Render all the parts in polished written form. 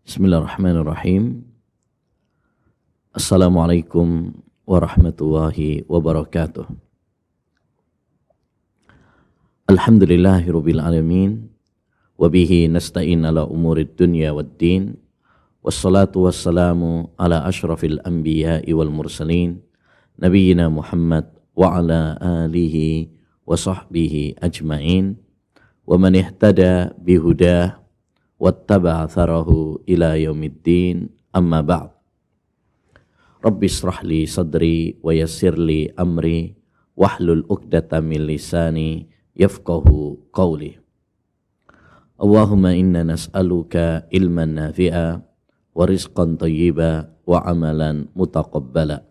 Bismillahirrahmanirrahim. Assalamualaikum warahmatullahi wabarakatuh. Alhamdulillahirabbil alamin wa bihi nasta'in ala umurid dunya waddin. Wassalatu wassalamu ala asyrafil anbiya'i wal mursalin nabiyyina Muhammad wa ala alihi wa sahbihi ajma'in wa man ihtada bihudah wattaba'a tharahu ila yaumiddin, amma ba'd. Rabbi shrah li sadri wa yassir li amri wahlul 'uqdatam min lisani yafqahu qawli. Allahumma inna nas'aluka ilman nafi'a wa rizqan thayyiba wa amalan mutaqabbala.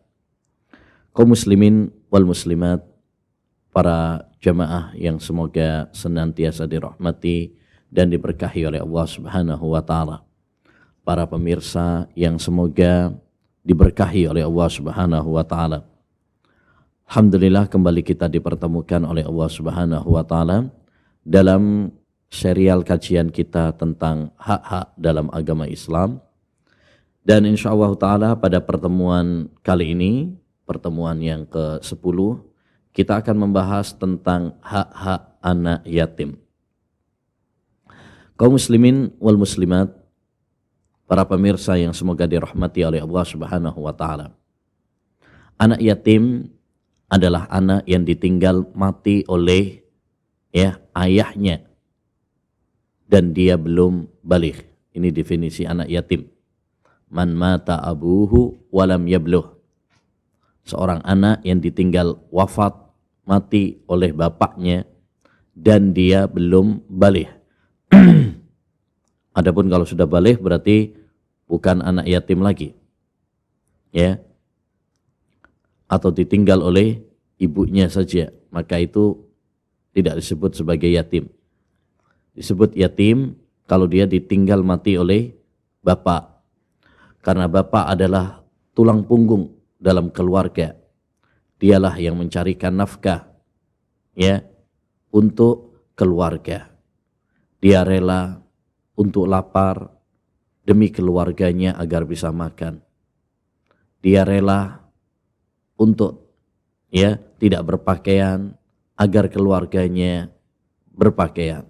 Kaum muslimin wal muslimat, para jamaah yang semoga senantiasa dirahmati dan diberkahi oleh Allah Subhanahu wa taala. Para pemirsa yang semoga diberkahi oleh Allah Subhanahu wa taala. Alhamdulillah, kembali kita dipertemukan oleh Allah Subhanahu wa taala dalam serial kajian kita tentang hak-hak dalam agama Islam. Dan insyaallah taala pada pertemuan kali ini, pertemuan yang ke-10, kita akan membahas tentang hak-hak anak yatim. Kaum muslimin wal muslimat, para pemirsa yang semoga dirahmati oleh Allah Subhanahu wa taala. Anak yatim adalah anak yang ditinggal mati oleh ayahnya dan dia belum baligh. Ini definisi anak yatim. Man mata abuhu walam yabluh. Seorang anak yang ditinggal wafat, mati oleh bapaknya dan dia belum baligh. Adapun kalau sudah baligh berarti bukan anak yatim lagi, ya, atau ditinggal oleh ibunya saja, maka itu tidak disebut sebagai yatim. Disebut yatim kalau dia ditinggal mati oleh bapak, karena bapak adalah tulang punggung dalam keluarga. Dialah yang mencarikan nafkah, ya, untuk keluarga. Dia rela untuk lapar demi keluarganya agar bisa makan. Dia rela untuk tidak berpakaian agar keluarganya berpakaian.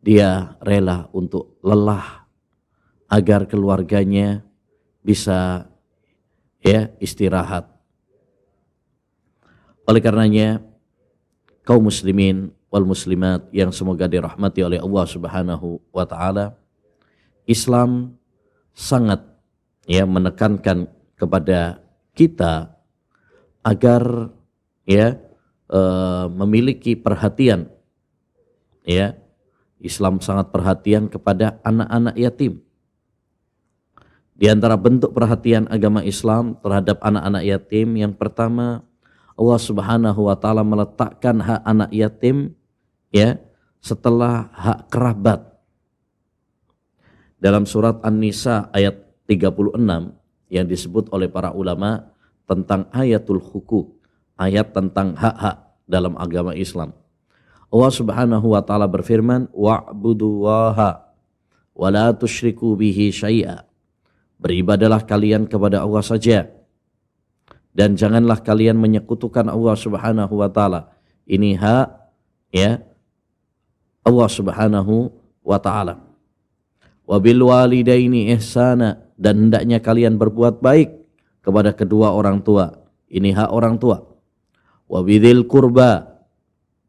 Dia rela untuk lelah agar keluarganya bisa istirahat. Oleh karenanya, kaum muslimin wal muslimat yang semoga dirahmati oleh Allah Subhanahu wa taala, Islam sangat menekankan kepada kita agar memiliki perhatian. Islam sangat perhatian kepada anak-anak yatim. Di antara bentuk perhatian agama Islam terhadap anak-anak yatim, yang pertama, Allah Subhanahu wa taala meletakkan hak anak yatim setelah hak kerabat. Dalam surat An-Nisa ayat 36 yang disebut oleh para ulama tentang ayatul hukuk, ayat tentang hak-hak dalam agama Islam. Allah Subhanahu wa taala berfirman, wa'budullaha wa la tusyriku bihi syai'a. Beribadalah kalian kepada Allah saja dan janganlah kalian menyekutukan Allah Subhanahu wa taala. Ini hak Allah Subhanahu wa taala. Wa bil walidaini ihsana, dan hendaknya kalian berbuat baik kepada kedua orang tua. Ini hak orang tua. Wa bidzil qurba,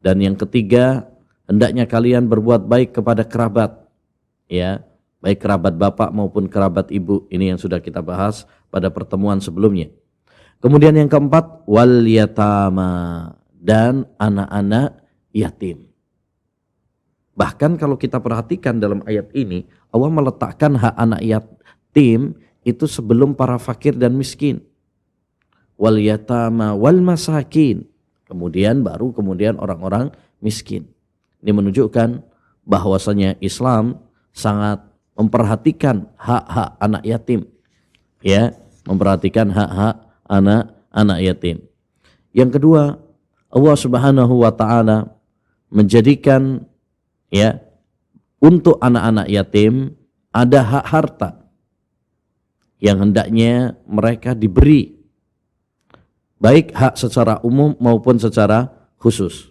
dan yang ketiga, hendaknya kalian berbuat baik kepada kerabat. Baik kerabat bapak maupun kerabat ibu. Ini yang sudah kita bahas pada pertemuan sebelumnya. Kemudian yang keempat, wal yatama, dan anak-anak yatim. Bahkan kalau kita perhatikan dalam ayat ini, Allah meletakkan hak anak yatim itu sebelum para fakir dan miskin. Wal yatama wal masakin. Kemudian orang-orang miskin. Ini menunjukkan bahwasanya Islam sangat memperhatikan hak-hak anak yatim. Memperhatikan hak-hak anak yatim. Yang kedua, Allah Subhanahu wa taala menjadikan untuk anak-anak yatim ada hak harta yang hendaknya mereka diberi, baik hak secara umum maupun secara khusus.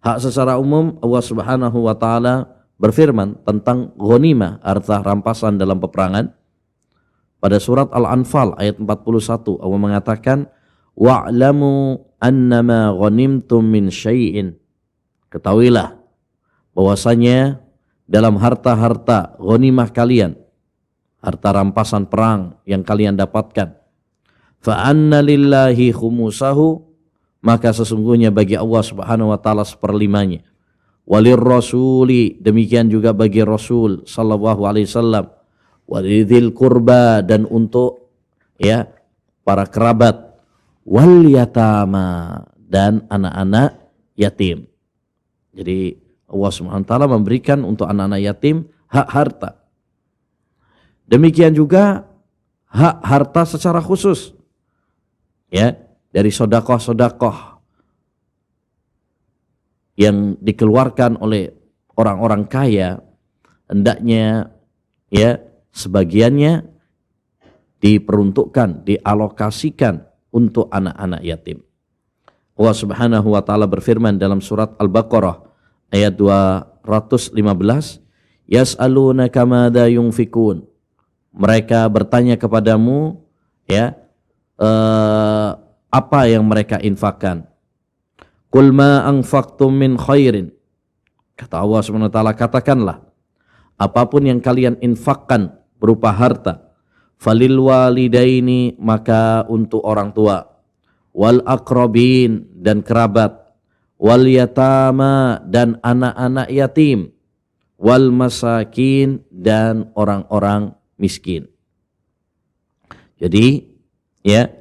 Hak secara umum, Allah Subhanahu wa taala berfirman tentang ghanimah, harta rampasan dalam peperangan. Pada surat Al-Anfal ayat 41, Allah mengatakan, wa'lamu annama ghanimtum min syai'in. Ketahuilah bahwasanya dalam harta-harta ghanimah kalian, harta rampasan perang yang kalian dapatkan, fa anna lillahi khumusahu, maka sesungguhnya bagi Allah Subhanahu wa taala seperlimanya. Walir rasuli, demikian juga bagi Rasul sallallahu alaihi wasallam. Walidil kurba, dan untuk ya para kerabat. Wal yatama, dan anak-anak yatim. Jadi Allah Subhanahu wa taala memberikan untuk anak-anak yatim hak harta. Demikian juga hak harta secara khusus. Ya, dari sodakoh-sodakoh yang dikeluarkan oleh orang-orang kaya, hendaknya ya sebagiannya diperuntukkan, dialokasikan untuk anak-anak yatim. Allah Subhanahu wa taala berfirman dalam surat Al-Baqarah ayat 215, yas'alunaka madza yunfikun. Mereka bertanya kepadamu ya apa yang mereka infakkan. Qul ma anfaqtum min khairin. Kata Allah Subhanahu wa taala, katakanlah, apapun yang kalian infakkan berupa harta, falil walidaini, maka untuk orang tua, wal aqrabin, dan kerabat, wal yatama, dan anak-anak yatim, wal masakin, dan orang-orang miskin. Jadi ya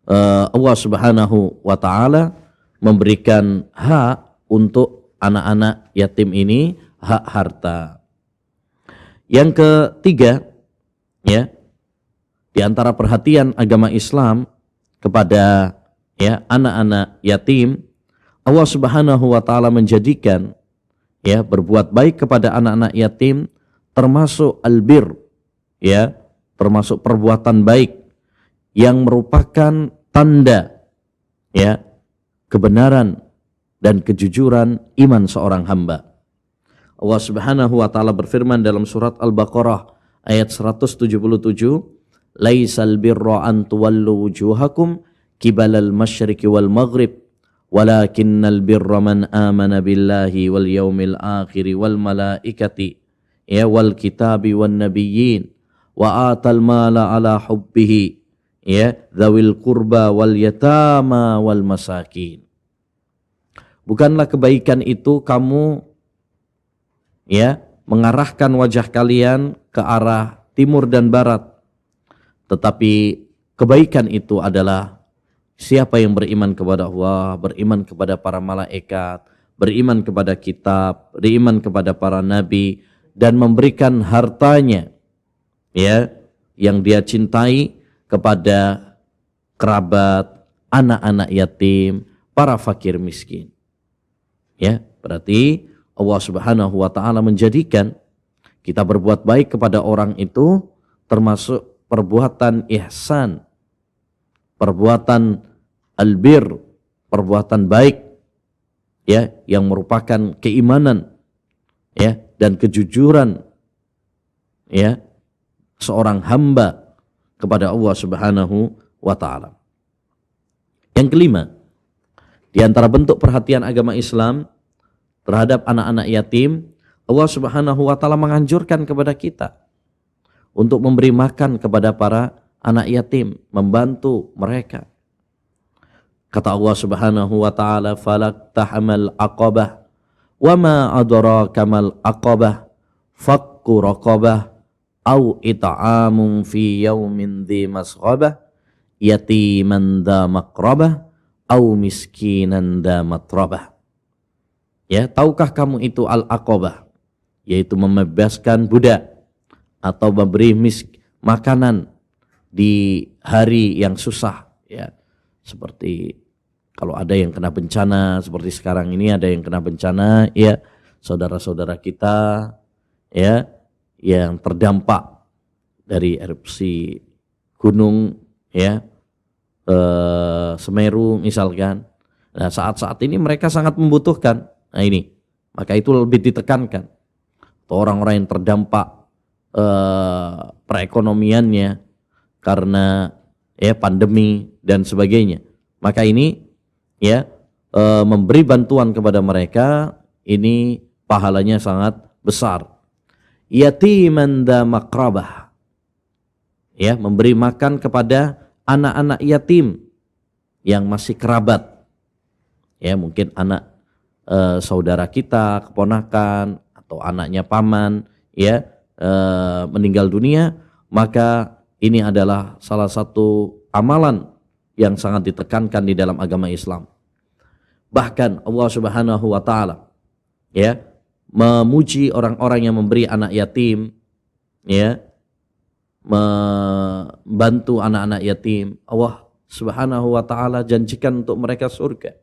Allah Subhanahu wa taala memberikan hak untuk anak-anak yatim ini, hak harta. Yang ketiga, ya, di antara perhatian agama Islam kepada ya anak-anak yatim, Allah Subhanahu wa taala menjadikan ya berbuat baik kepada anak-anak yatim termasuk albir, ya, termasuk perbuatan baik yang merupakan tanda ya kebenaran dan kejujuran iman seorang hamba. Allah Subhanahu wa taala berfirman dalam surat Al-Baqarah ayat 177, laisal birra an tuwallu wujuhakum qibalal masyriqi wal maghrib walakinnal birra man amana billahi wal yaumil akhir wal malaikati ya wal kitabi wan nabiyyin wa atal mala ala hubbihi ya dzawil qurba wal yatama wal masakin. Bukanlah kebaikan itu kamu ya mengarahkan wajah kalian ke arah timur dan barat, tetapi kebaikan itu adalah siapa yang beriman kepada Allah, beriman kepada para malaikat, beriman kepada kitab, beriman kepada para nabi, dan memberikan hartanya ya yang dia cintai kepada kerabat, anak-anak yatim, para fakir miskin. Ya, berarti Allah Subhanahu wa taala menjadikan kita berbuat baik kepada orang itu termasuk perbuatan ihsan, perbuatan albir, perbuatan baik ya yang merupakan keimanan ya dan kejujuran ya seorang hamba kepada Allah Subhanahu wa taala. Yang kelima, di antara bentuk perhatian agama Islam terhadap anak-anak yatim, Allah Subhanahu wa taala menganjurkan kepada kita untuk memberi makan kepada para anak yatim, membantu mereka. Kata Allah Subhanahu wa taala, falaqtahamal aqabah wa ma adraka mal aqabah fakku raqabah au it'amun fi yaumin dzi masghabah yatiman dza maqrabah au miskinan dza matrabah. Ya, tahukah kamu itu al-aqabah, yaitu membebaskan budak atau memberi makanan di hari yang susah ya. Seperti kalau ada yang kena bencana seperti sekarang ini, ada yang kena bencana ya, saudara-saudara kita ya yang terdampak dari erupsi gunung ya Semeru misalkan. Nah, saat-saat ini mereka sangat membutuhkan. Nah ini, maka itu lebih ditekankan. Atau orang-orang yang terdampak perekonomiannya karena ya pandemi dan sebagainya. Maka ini ya memberi bantuan kepada mereka ini pahalanya sangat besar. Yatiman dza maqrabah. Ya, memberi makan kepada anak-anak yatim yang masih kerabat. Ya, mungkin anak saudara kita, keponakan atau anaknya paman ya meninggal dunia, maka ini adalah salah satu amalan yang sangat ditekankan di dalam agama Islam. Bahkan Allah Subhanahu wa taala ya memuji orang-orang yang memberi anak yatim ya, membantu anak-anak yatim. Allah Subhanahu wa taala janjikan untuk mereka surga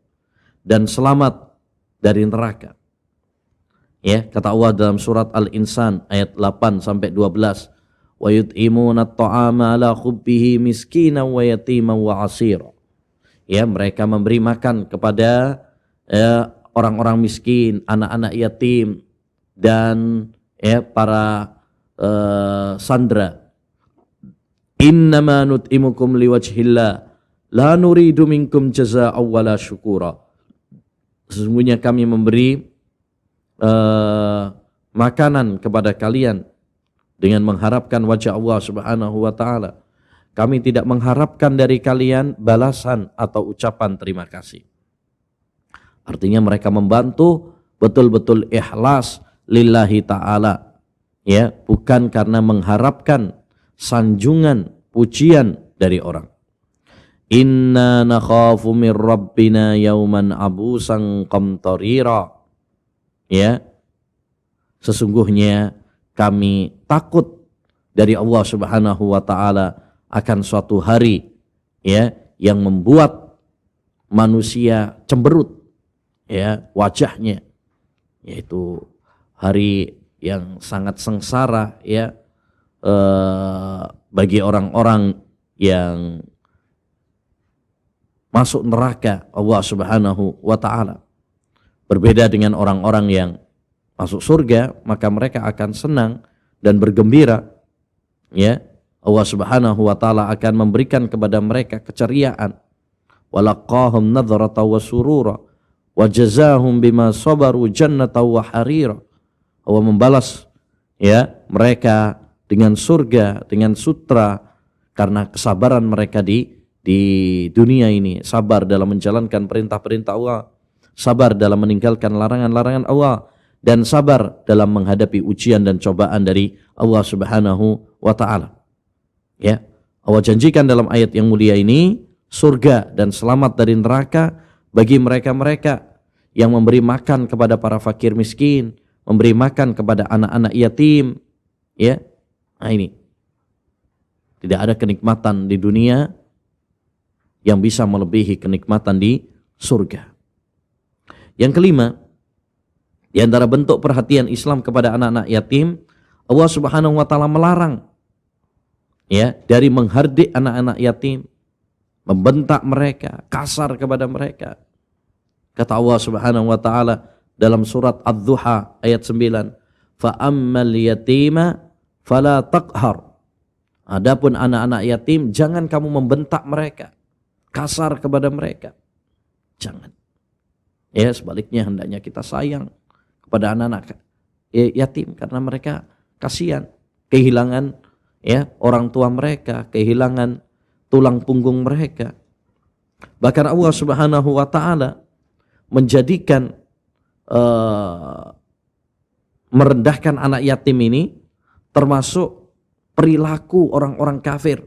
dan selamat dari neraka. Ya, kata Allah dalam surat Al-Insan ayat 8 sampai 12, wa yut'imuna at-ta'ama ala khubbihi miskinan wa yatiman wa 'asira. Ya, mereka memberi makan kepada orang-orang miskin, anak-anak yatim dan ya para sandera. Innama nut'imukum liwajhillah la nuridu minkum jazaa'an wala syukura. Sesungguhnya kami memberi makanan kepada kalian dengan mengharapkan wajah Allah Subhanahu wa taala. Kami tidak mengharapkan dari kalian balasan atau ucapan terima kasih. Artinya mereka membantu betul-betul ikhlas lillahi ta'ala. Ya, bukan karena mengharapkan sanjungan, pujian dari orang. Inna nakhafu min rabbina yauman abusan qamtarira. Ya, sesungguhnya kami takut dari Allah Subhanahu wa taala akan suatu hari ya yang membuat manusia cemberut ya wajahnya, yaitu hari yang sangat sengsara ya bagi orang-orang yang masuk neraka Allah Subhanahu wa taala. Berbeda dengan orang-orang yang masuk surga, maka mereka akan senang dan bergembira. Ya, Allah Subhanahu wa taala akan memberikan kepada mereka keceriaan. Walaqahum nadrata wa surura wa jazaahum bima sabaru jannata wa harira. Allah membalas ya mereka dengan surga, dengan sutra karena kesabaran mereka di dunia ini, sabar dalam menjalankan perintah-perintah Allah, sabar dalam meninggalkan larangan-larangan Allah, dan sabar dalam menghadapi ujian dan cobaan dari Allah Subhanahu wa taala. Ya, Allah janjikan dalam ayat yang mulia ini surga dan selamat dari neraka bagi mereka-mereka yang memberi makan kepada para fakir miskin, memberi makan kepada anak-anak yatim. Ya. Nah ini. Tidak ada kenikmatan di dunia yang bisa melebihi kenikmatan di surga. Yang kelima, di antara bentuk perhatian Islam kepada anak-anak yatim, Allah Subhanahu wa taala melarang ya dari menghardik anak-anak yatim, membentak mereka, kasar kepada mereka. Kata Allah Subhanahu wa taala dalam surat Ad-Duha ayat 9, fa ammal yatima fala taqhar. Adapun anak-anak yatim jangan kamu membentak mereka, kasar kepada mereka. Jangan. Ya, sebaliknya hendaknya kita sayang kepada anak-anak yatim karena mereka kasihan kehilangan ya orang tua mereka, kehilangan tulang punggung mereka. Bahkan Allah Subhanahu wa taala menjadikan merendahkan anak yatim ini termasuk perilaku orang-orang kafir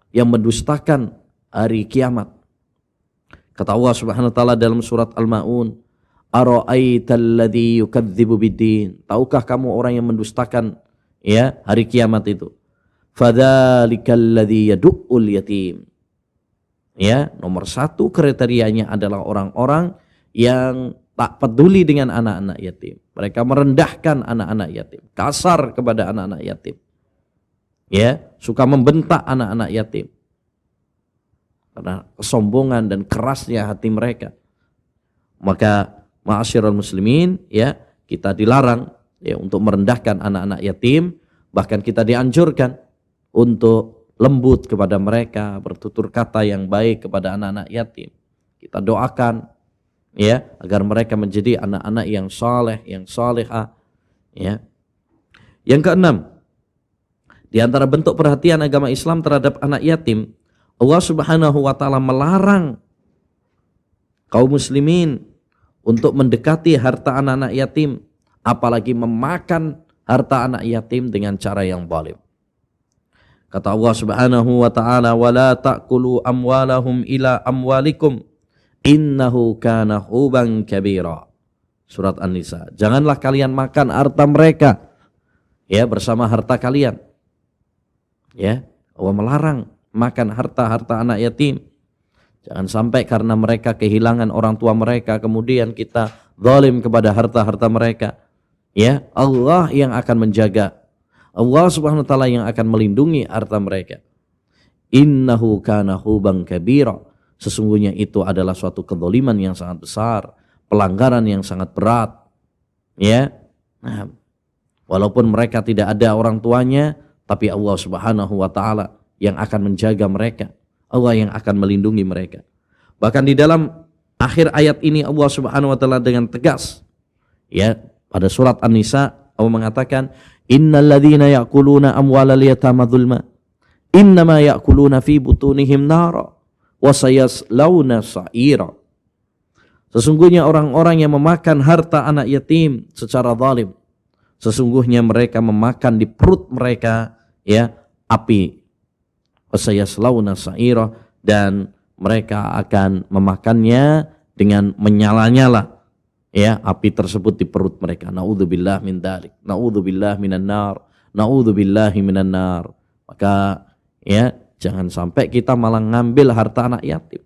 yang mendustakan hari kiamat. Kata Allah Subhanahu wa taala dalam surat Al-Maun, ara'aital ladzi yukadzibu biddin. Tahukah kamu orang yang mendustakan ya hari kiamat itu? Fadzalikal ladzi yad'ul yatim. Ya, nomor satu kriterianya adalah orang-orang yang tak peduli dengan anak-anak yatim. Mereka merendahkan anak-anak yatim, kasar kepada anak-anak yatim. ya, suka membentak anak-anak yatim karena kesombongan dan kerasnya hati mereka. Maka ma'asyiral muslimin, ya, kita dilarang ya untuk merendahkan anak-anak yatim, bahkan kita dianjurkan untuk lembut kepada mereka, bertutur kata yang baik kepada anak-anak yatim. Kita doakan ya agar mereka menjadi anak-anak yang saleh, yang salihah, ya. Yang keenam, di antara bentuk perhatian agama Islam terhadap anak yatim, Allah Subhanahu wa taala melarang kaum muslimin untuk mendekati harta anak-anak yatim, apalagi memakan harta anak yatim dengan cara yang zalim. Kata Allah Subhanahu wa taala, "Wala ta'kulu amwalahum ila amwalikum innahu kana huban kabira." Surat An-Nisa. Janganlah kalian makan harta mereka ya bersama harta kalian. Ya, Allah melarang makan harta-harta anak yatim. Jangan sampai karena mereka kehilangan orang tua mereka kemudian kita zalim kepada harta-harta mereka. Ya, Allah yang akan menjaga. Allah Subhanahu wa taala yang akan melindungi harta mereka. Innahu kana huban kabira. Sesungguhnya itu adalah suatu kezaliman yang sangat besar, pelanggaran yang sangat berat. Ya. Nah, walaupun mereka tidak ada orang tuanya, tapi Allah Subhanahu wa taala yang akan menjaga mereka. Allah yang akan melindungi mereka. Bahkan di dalam akhir ayat ini Allah Subhanahu wa taala dengan tegas, ya, pada surat An-Nisa Allah mengatakan, "Innal ladzina ya'kuluna amwalal yatama dzulma innama ya'kuluna fi butunihim nara wa sayaslawna sa'ira." Sesungguhnya orang-orang yang memakan harta anak yatim secara zalim, sesungguhnya mereka memakan di perut mereka ya api. Wa sayaslawna sa'ira, dan mereka akan memakannya dengan menyala-nyala ya api tersebut di perut mereka. Naudzubillah min dzalik. Naudzubillah minan nar. Naudzubillahi minan nar. Maka ya jangan sampai kita malah ngambil harta anak yatim.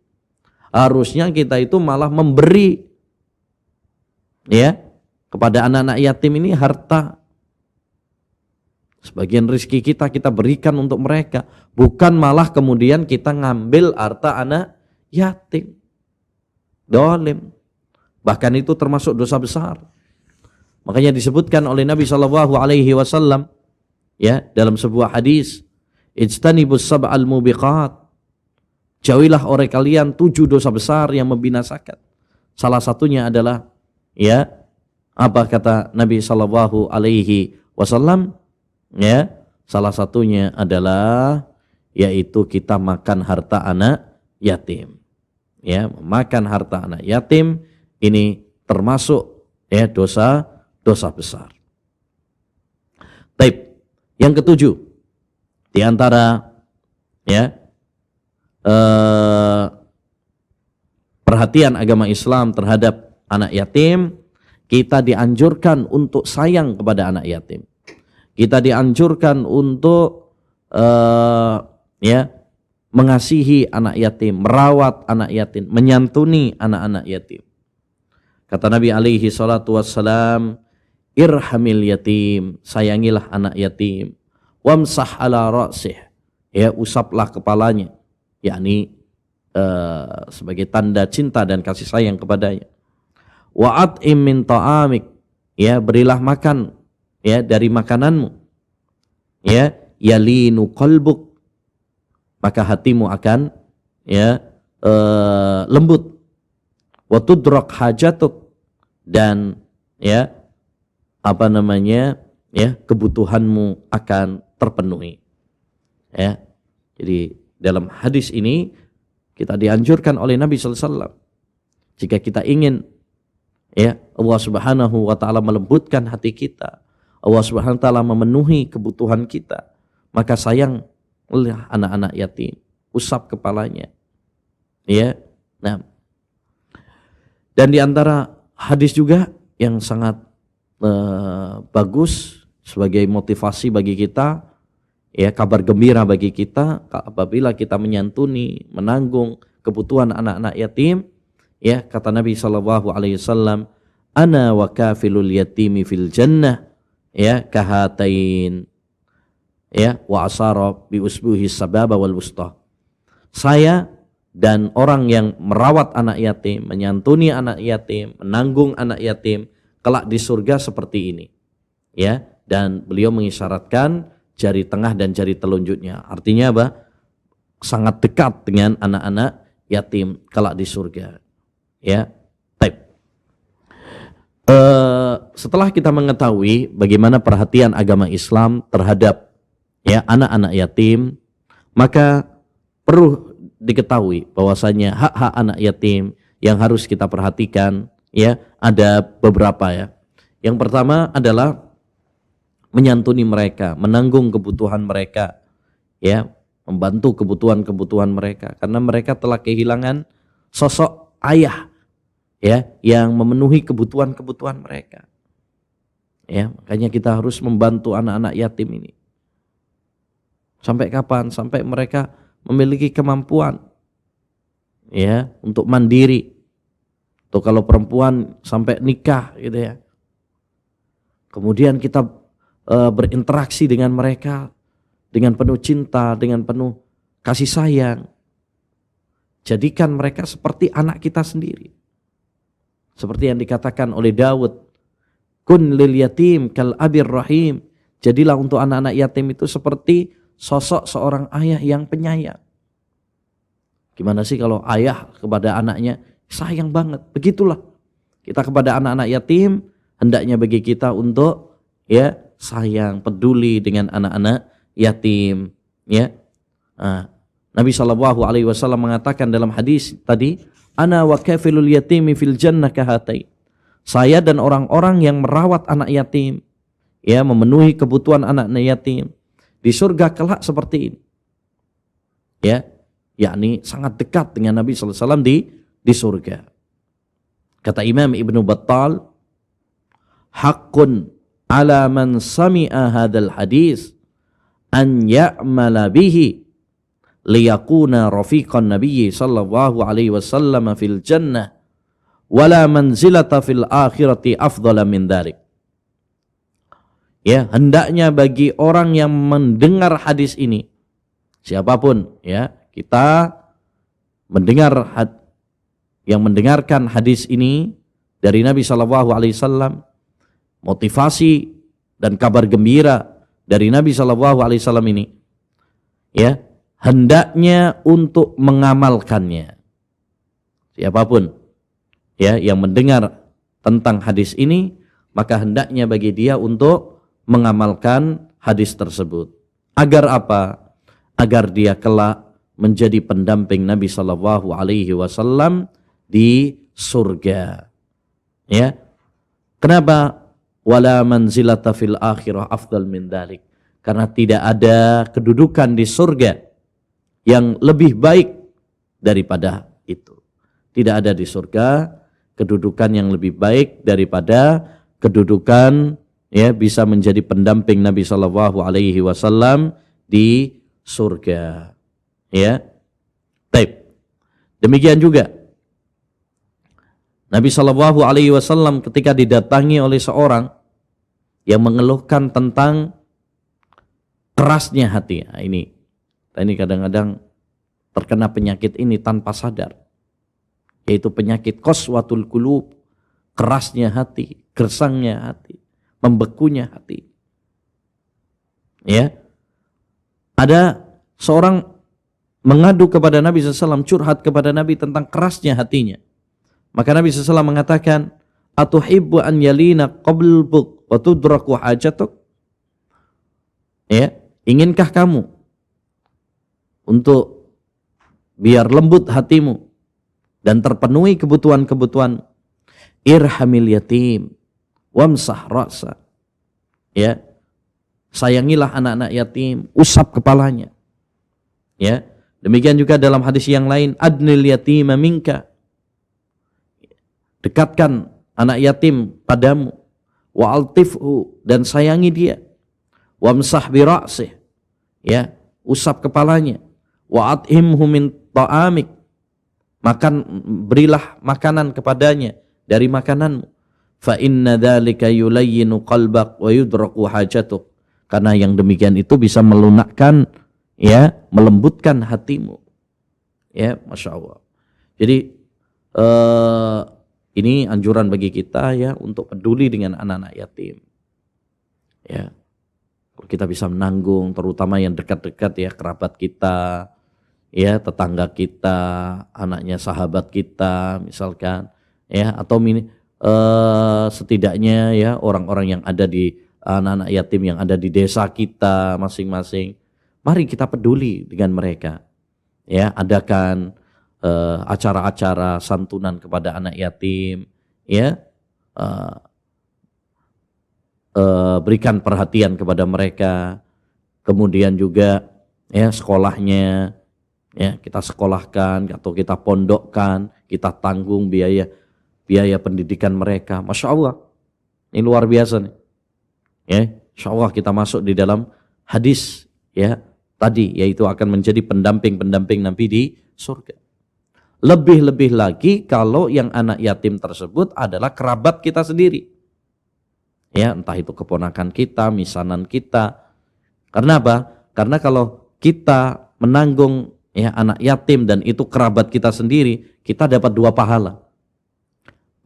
Harusnya kita itu malah memberi ya kepada anak-anak yatim ini harta. Sebagian rezeki kita berikan untuk mereka, bukan malah kemudian kita ngambil harta anak yatim. Zalim. Bahkan itu termasuk dosa besar. Makanya disebutkan oleh Nabi Shallallahu Alaihi Wasallam ya dalam sebuah hadis, "Ijtanibus sab'al mubiqat." Jauhilah oleh kalian 7 dosa besar yang membinasakan. Salah satunya adalah ya apa kata Nabi Shallallahu Alaihi Wasallam? Ya, salah satunya adalah yaitu kita makan harta anak yatim. Ya, memakan harta anak yatim ini termasuk ya dosa besar. Taib. Yang ketujuh, di antara ya perhatian agama Islam terhadap anak yatim, kita dianjurkan untuk sayang kepada anak yatim. Kita dianjurkan untuk ya mengasihi anak yatim, merawat anak yatim, menyantuni anak-anak yatim. Kata Nabi alaihi salatu wassalam, "Irhamil yatim," sayangilah anak yatim. "Wamsah ala ra'sih," ya usaplah kepalanya, yakni sebagai tanda cinta dan kasih sayang kepadanya. "Wa'at'im min ta'amik," ya berilah makan ya dari makananmu. Ya, yalinu qalbuk, maka hatimu akan ya lembut. Wa tudrak hajatuk, dan ya apa namanya ya kebutuhanmu akan terpenuhi. Ya. Jadi dalam hadis ini kita dianjurkan oleh Nabi sallallahu alaihi wasallam, jika kita ingin ya Allah Subhanahu wa taala melembutkan hati kita, Allah Subhanahu wa taala memenuhi kebutuhan kita, maka sayang oleh anak-anak yatim, usap kepalanya. Ya. Nah, dan di antara hadis juga yang sangat bagus sebagai motivasi bagi kita, ya kabar gembira bagi kita apabila kita menyantuni, menanggung kebutuhan anak-anak yatim, ya kata Nabi sallallahu alaihi wasallam, "Ana wa kafilul yatimi fil jannah, ya kahatain." ya, wa asara bi usbuhi sababa wal wusta. Saya dan orang yang merawat anak yatim, menyantuni anak yatim, menanggung anak yatim, kelak di surga seperti ini. Ya, dan beliau mengisyaratkan jari tengah dan jari telunjuknya. Artinya apa? Sangat dekat dengan anak-anak yatim kelak di surga. Ya, baik. Setelah kita mengetahui bagaimana perhatian agama Islam terhadap ya anak-anak yatim, maka perlu diketahui bahwasanya hak-hak anak yatim yang harus kita perhatikan ya ada beberapa ya. Yang pertama adalah menyantuni mereka, menanggung kebutuhan mereka, ya, membantu kebutuhan-kebutuhan mereka karena mereka telah kehilangan sosok ayah ya yang memenuhi kebutuhan-kebutuhan mereka. Ya, makanya kita harus membantu anak-anak yatim ini. Sampai kapan? Sampai mereka memiliki kemampuan ya untuk mandiri. Atau kalau perempuan sampai nikah gitu ya. Kemudian kita berinteraksi dengan mereka dengan penuh cinta, dengan penuh kasih sayang. Jadikan mereka seperti anak kita sendiri. Seperti yang dikatakan oleh Daud, kun lil yatim kal abir rahim. Jadilah untuk anak-anak yatim itu seperti sosok seorang ayah yang penyayang. Gimana sih kalau ayah kepada anaknya sayang banget? Begitulah kita kepada anak-anak yatim, hendaknya bagi kita untuk ya sayang, peduli dengan anak-anak yatim. Ya, Nabi SAW mengatakan dalam hadis tadi, ana wa kafilul yatimi fil jannah kahatai. Saya dan orang-orang yang merawat anak yatim, ya, memenuhi kebutuhan anak yatim di surga kelak seperti ini. Ya, yakni sangat dekat dengan Nabi SAW di surga. Kata Imam Ibnu Battal, haqqun ala man sami'a hadzal hadis an ya'mala bihi liyakuna rafiqan nabiyyi sallallahu alaihi wasallam fil jannah wala manzilata fil akhirati afdhala min dzalik. Ya, hendaknya bagi orang yang mendengar hadis ini, siapapun ya, kita yang mendengarkan hadis ini dari Nabi sallallahu alaihi wasallam, motivasi dan kabar gembira dari Nabi sallallahu alaihi wasallam ini, ya, hendaknya untuk mengamalkannya. Siapapun ya yang mendengar tentang hadis ini, maka hendaknya bagi dia untuk mengamalkan hadis tersebut. Agar apa? Agar dia kelak menjadi pendamping Nabi sallallahu alaihi wasallam di surga. Ya. Kenapa? Wala manzilata fil akhirah afdal min dzalik. Karena tidak ada kedudukan di surga yang lebih baik daripada itu. Tidak ada di surga kedudukan yang lebih baik daripada kedudukan ya bisa menjadi pendamping Nabi sallallahu alaihi wasallam di surga. Ya. Baik. Demikian juga Nabi sallallahu alaihi wasallam ketika didatangi oleh seorang yang mengeluhkan tentang kerasnya hati. Nah, ini kadang-kadang terkena penyakit ini tanpa sadar. Yaitu penyakit qaswatul qulub, kerasnya hati, gersangnya hati, membekunya hati. Ya. Ada seorang mengadu kepada Nabi SAW, curhat kepada Nabi tentang kerasnya hatinya. Maka Nabi SAW mengatakan, atuhibbu an yalina qalbuk wa tudraku hajatuk? Ya, inginkah kamu untuk biar lembut hatimu dan terpenuhi kebutuhan-kebutuhan? Irhamil yatim wamsah ra'sa. Ya. Sayangilah anak-anak yatim, usap kepalanya. Ya. Demikian juga dalam hadis yang lain, adnil yatima minka. Dekatkan anak yatim padamu, wa altifhu, dan sayangi dia. Wamsah bi ra'sih. Ya, usap kepalanya. Wa athimhu min ta'amik. Berilah makanan kepadanya dari makananmu. Fa inna dzalika yulayyinu qalbak wa yudraku hajatuk. Karena yang demikian itu bisa melunakkan, ya, melembutkan hatimu. Ya, Masya Allah. Jadi ini anjuran bagi kita ya untuk peduli dengan anak-anak yatim. Ya, kita bisa menanggung, terutama yang dekat-dekat ya, kerabat kita, ya, tetangga kita, anaknya sahabat kita, misalkan, ya, atau setidaknya ya orang-orang yang ada di anak-anak yatim yang ada di desa kita masing-masing. Mari kita peduli dengan mereka. Ya, adakan acara-acara santunan kepada anak yatim, ya. Berikan perhatian kepada mereka, kemudian juga ya sekolahnya ya kita sekolahkan atau kita pondokkan, kita tanggung biaya pendidikan mereka. Masya Allah, ini luar biasa nih. Ya, Insya Allah kita masuk di dalam hadis ya tadi, yaitu akan menjadi pendamping-pendamping Nabi di surga. Lebih-lebih lagi kalau yang anak yatim tersebut adalah kerabat kita sendiri. Ya, entah itu keponakan kita, misanan kita. Karena apa? Karena kalau kita menanggung ya anak yatim dan itu kerabat kita sendiri, kita dapat 2 pahala.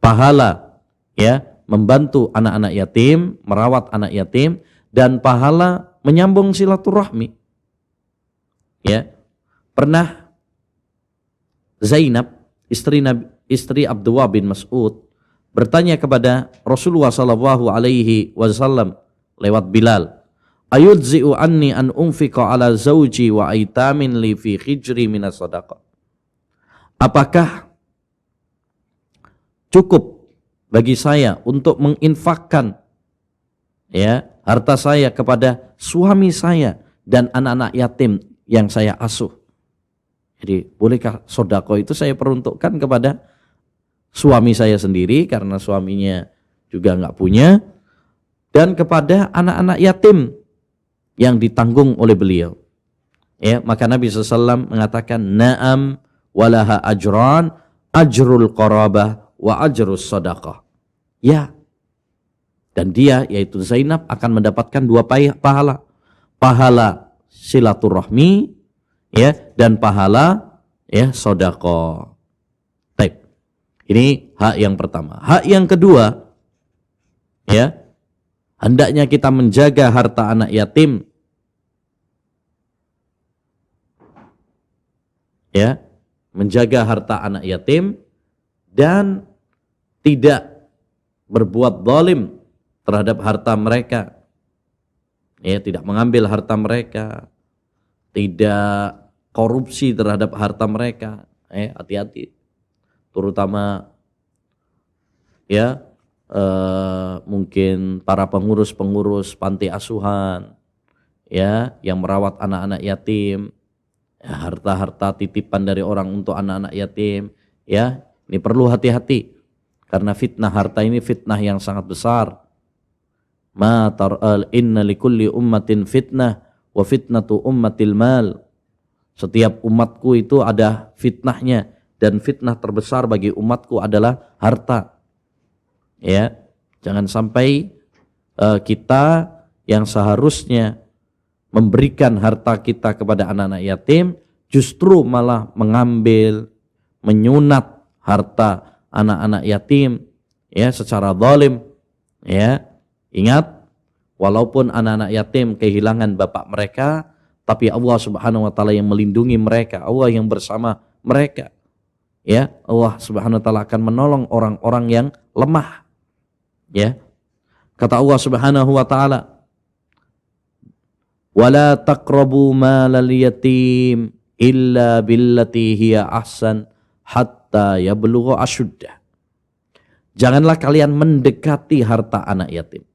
Pahala ya membantu anak-anak yatim, merawat anak yatim, dan pahala menyambung silaturahmi. Ya. Pernah Zainab, istri Abdullah bin Mas'ud, bertanya kepada Rasulullah sallallahu alaihi wasallam lewat Bilal, ayudzi'u anni an unfiqa ala zawji wa aitamin li fi hijri minas sadaqah. Apakah cukup bagi saya untuk menginfakkan ya harta saya kepada suami saya dan anak-anak yatim yang saya asuh? Jadi bolehkah sedekah itu saya peruntukkan kepada suami saya sendiri karena suaminya juga nggak punya, dan kepada anak-anak yatim yang ditanggung oleh beliau. Ya, maka Nabi SAW mengatakan, na'am walaha ajran, ajrul qarabah wa ajrus sadaqah. Ya, dan dia yaitu Zainab akan mendapatkan 2 pahala. Pahala silaturahmi ya, dan pahala ya sedekah. Baik. Ini hak yang pertama. Hak yang kedua, ya, hendaknya kita menjaga harta anak yatim. Ya, menjaga harta anak yatim dan tidak berbuat zalim terhadap harta mereka. Ya, tidak mengambil harta mereka, tidak korupsi terhadap harta mereka. Hati-hati. Terutama ya mungkin para pengurus panti asuhan ya yang merawat anak-anak yatim, ya, harta-harta titipan dari orang untuk anak-anak yatim, ya ini perlu hati-hati karena fitnah harta ini fitnah yang sangat besar. Ma tar'al inna likulli ummatin fitnah wa fitnatu ummatil mal. Setiap umatku itu ada fitnahnya, dan fitnah terbesar bagi umatku adalah harta. Ya, jangan sampai kita yang seharusnya memberikan harta kita kepada anak-anak yatim justru malah mengambil, menyunat harta anak-anak yatim ya secara zalim. Ya, ingat, walaupun anak-anak yatim kehilangan bapak mereka, tapi Allah Subhanahu wa taala yang melindungi mereka, Allah yang bersama mereka. Ya, Allah Subhanahu wa taala akan menolong orang-orang yang lemah. Ya. Kata Allah Subhanahu wa taala, "Wala taqrabu malal yatim illa billati hiya ahsan hatta yablugha ashuddah." Janganlah kalian mendekati harta anak yatim.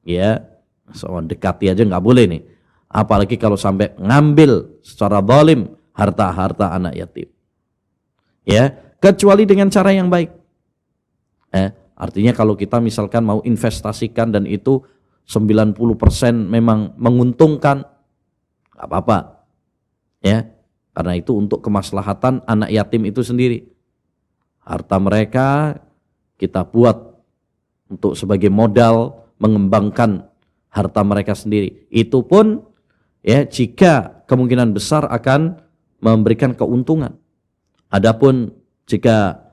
Ya, soal dekati aja nggak boleh nih. Apalagi kalau sampai ngambil secara zalim harta-harta anak yatim. Ya, kecuali dengan cara yang baik. Artinya kalau kita misalkan mau investasikan dan itu 90% memang menguntungkan, nggak apa-apa. Ya, karena itu untuk kemaslahatan anak yatim itu sendiri. Harta mereka kita buat untuk sebagai modal mengembangkan harta mereka sendiri. Itu pun ya jika kemungkinan besar akan memberikan keuntungan. Adapun jika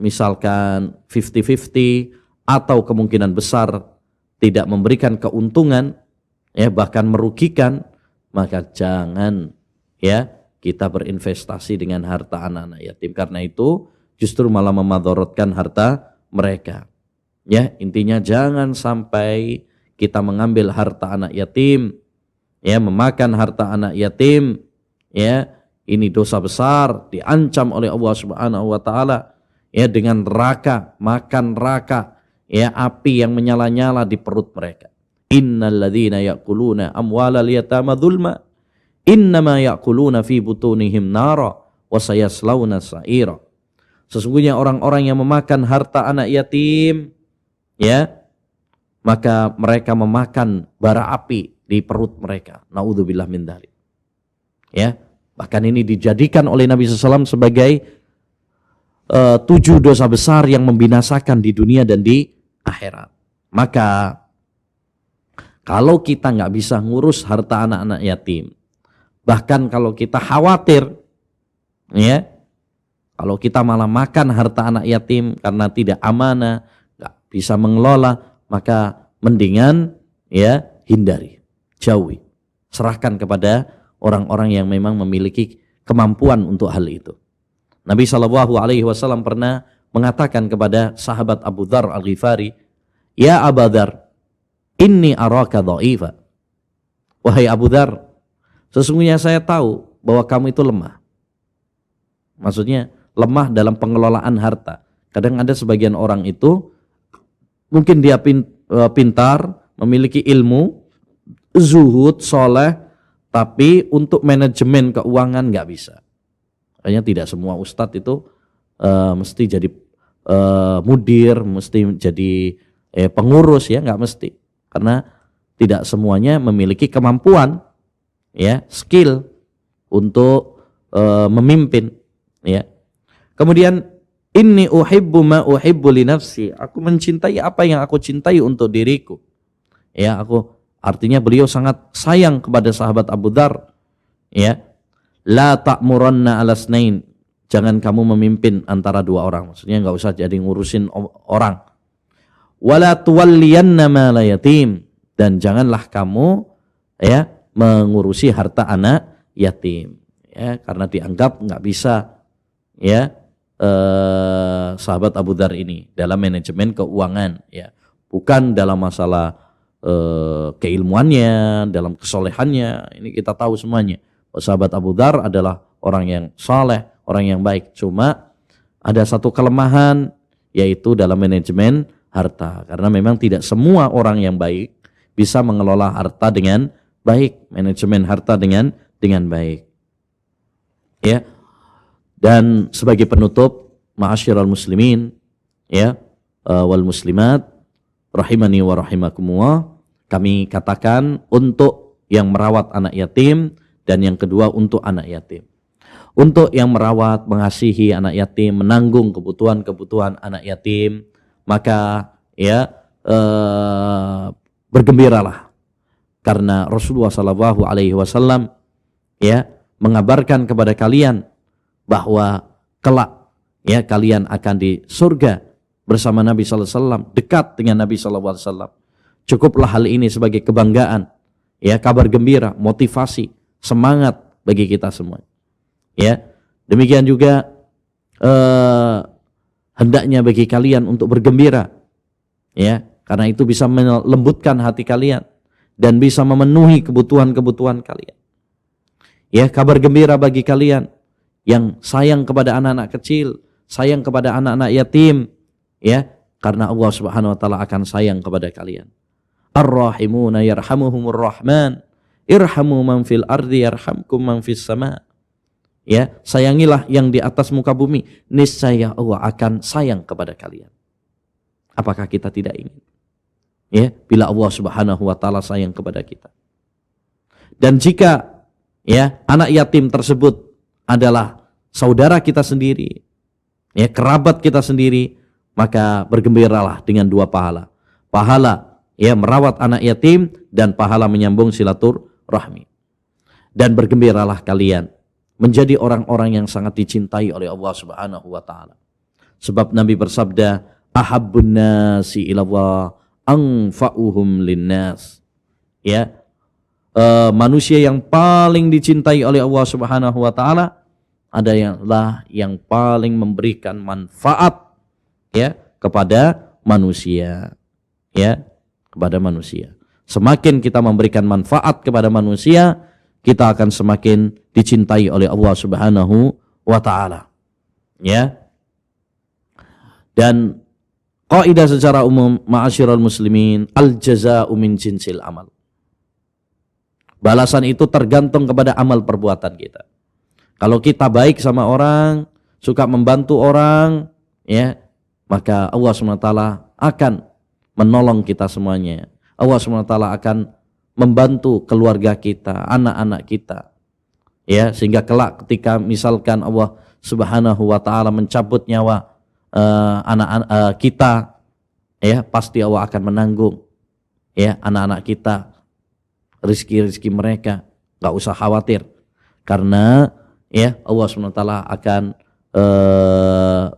misalkan 50-50 atau kemungkinan besar tidak memberikan keuntungan, ya bahkan merugikan, maka jangan ya kita berinvestasi dengan harta anak-anak yatim, karena itu justru malah memadorotkan harta mereka. Ya, intinya jangan sampai kita mengambil harta anak yatim, ya memakan harta anak yatim, ya ini dosa besar, diancam oleh Allah Subhanahu wa taala ya dengan neraka, makan neraka, ya api yang menyala-nyala di perut mereka. Innalladzina ya'kuluna amwalal yatama dzulma innama ya'kuluna fi butunihim nara wa sayaslawna sa'ira. Sesungguhnya orang-orang yang memakan harta anak yatim, ya maka mereka memakan bara api di perut mereka. Naudzubillah min dzalik. Ya, bahkan ini dijadikan oleh Nabi SAW sebagai 7 dosa besar yang membinasakan di dunia dan di akhirat. Maka kalau kita nggak bisa ngurus harta anak-anak yatim, bahkan kalau kita khawatir, ya kalau kita malah makan harta anak yatim karena tidak amanah, nggak bisa mengelola, maka mendingan ya hindari, jauhi, serahkan kepada orang-orang yang memang memiliki kemampuan untuk hal itu. Nabi SAW pernah mengatakan kepada sahabat Abu Dzar Al-Ghifari, "Ya Abu Dzar, inni araka dha'ifa." Wahai Abu Dzar, sesungguhnya saya tahu bahwa kamu itu lemah. Maksudnya lemah dalam pengelolaan harta. Kadang ada sebagian orang itu mungkin dia pintar, memiliki ilmu, zuhud, soleh, tapi untuk manajemen keuangan nggak bisa. Makanya tidak semua ustadz itu mesti jadi mudir, mesti jadi pengurus, ya nggak mesti. Karena tidak semuanya memiliki kemampuan, ya skill untuk memimpin, ya. Kemudian inni uhibbu ma uhibbu li nafsi, aku mencintai apa yang aku cintai untuk diriku. Ya, artinya beliau sangat sayang kepada sahabat Abu Dzar, ya. La ta'muranna 'ala snain, jangan kamu memimpin antara 2 orang. Maksudnya enggak usah jadi ngurusin orang. Wala tuwalliyanna mala yatim, dan janganlah kamu ya mengurusi harta anak yatim, ya, karena dianggap enggak bisa, ya, sahabat Abu Dzar ini dalam manajemen keuangan, ya, bukan dalam masalah keilmuannya, dalam kesolehannya. Ini kita tahu semuanya. Sahabat Abu Dzar adalah orang yang saleh, orang yang baik. Cuma ada satu kelemahan, yaitu dalam manajemen harta. Karena memang tidak semua orang yang baik bisa mengelola harta dengan baik, manajemen harta dengan baik. Ya. Dan sebagai penutup, ma'asyiral muslimin, ya, wal muslimat, rahimani wa rahimakumullah, kami katakan untuk yang merawat anak yatim, dan yang kedua untuk anak yatim. Untuk yang merawat, mengasihi anak yatim, menanggung kebutuhan-kebutuhan anak yatim, maka ya bergembiralah, karena Rasulullah SAW ya mengabarkan kepada kalian bahwa kelak ya kalian akan di surga bersama Nabi SAW, dekat dengan Nabi SAW. Cukuplah hal ini sebagai kebanggaan, ya, kabar gembira, motivasi, semangat bagi kita semua. Ya, demikian juga hendaknya bagi kalian untuk bergembira, ya, karena itu bisa melembutkan hati kalian dan bisa memenuhi kebutuhan-kebutuhan kalian. Ya, kabar gembira bagi kalian yang sayang kepada anak-anak kecil, sayang kepada anak-anak yatim, ya, karena Allah Subhanahu wa taala akan sayang kepada kalian. Ar-rahimuna yarhamuhumur rahman, irhamu man fil ardi yarhamkum man fis sama. Ya, sayangilah yang di atas muka bumi, niscaya Allah akan sayang kepada kalian. Apakah kita tidak ingin? Ya, bila Allah Subhanahu wa taala sayang kepada kita. Dan jika ya anak yatim tersebut adalah saudara kita sendiri, ya kerabat kita sendiri, maka bergembiralah dengan 2 pahala. Pahala ya, merawat anak yatim, dan pahala menyambung silaturahmi. Dan bergembiralah kalian menjadi orang-orang yang sangat dicintai oleh Allah Subhanahu wa taala. Sebab Nabi bersabda, ahabbun nasi ilallah anfa'uhum linnas. Ya, manusia yang paling dicintai oleh Allah Subhanahu wa taala adalah yang paling memberikan manfaat, ya, kepada manusia, ya, kepada manusia. Semakin kita memberikan manfaat kepada manusia, kita akan semakin dicintai oleh Allah Subhanahu wa taala. Ya. Dan kaidah secara umum, ma'asyiral muslimin, al jazaa'u min jinsil amal. Balasan itu tergantung kepada amal perbuatan kita. Kalau kita baik sama orang, suka membantu orang, ya, maka Allah SWT akan menolong kita semuanya. Allah SWT akan membantu keluarga kita, anak-anak kita. Ya, sehingga kelak ketika misalkan Allah Subhanahu wa taala mencabut nyawa anak-anak kita, ya, pasti Allah akan menanggung, ya, anak-anak kita, rezeki-rezeki mereka, nggak usah khawatir, karena, ya, Allah SWT akan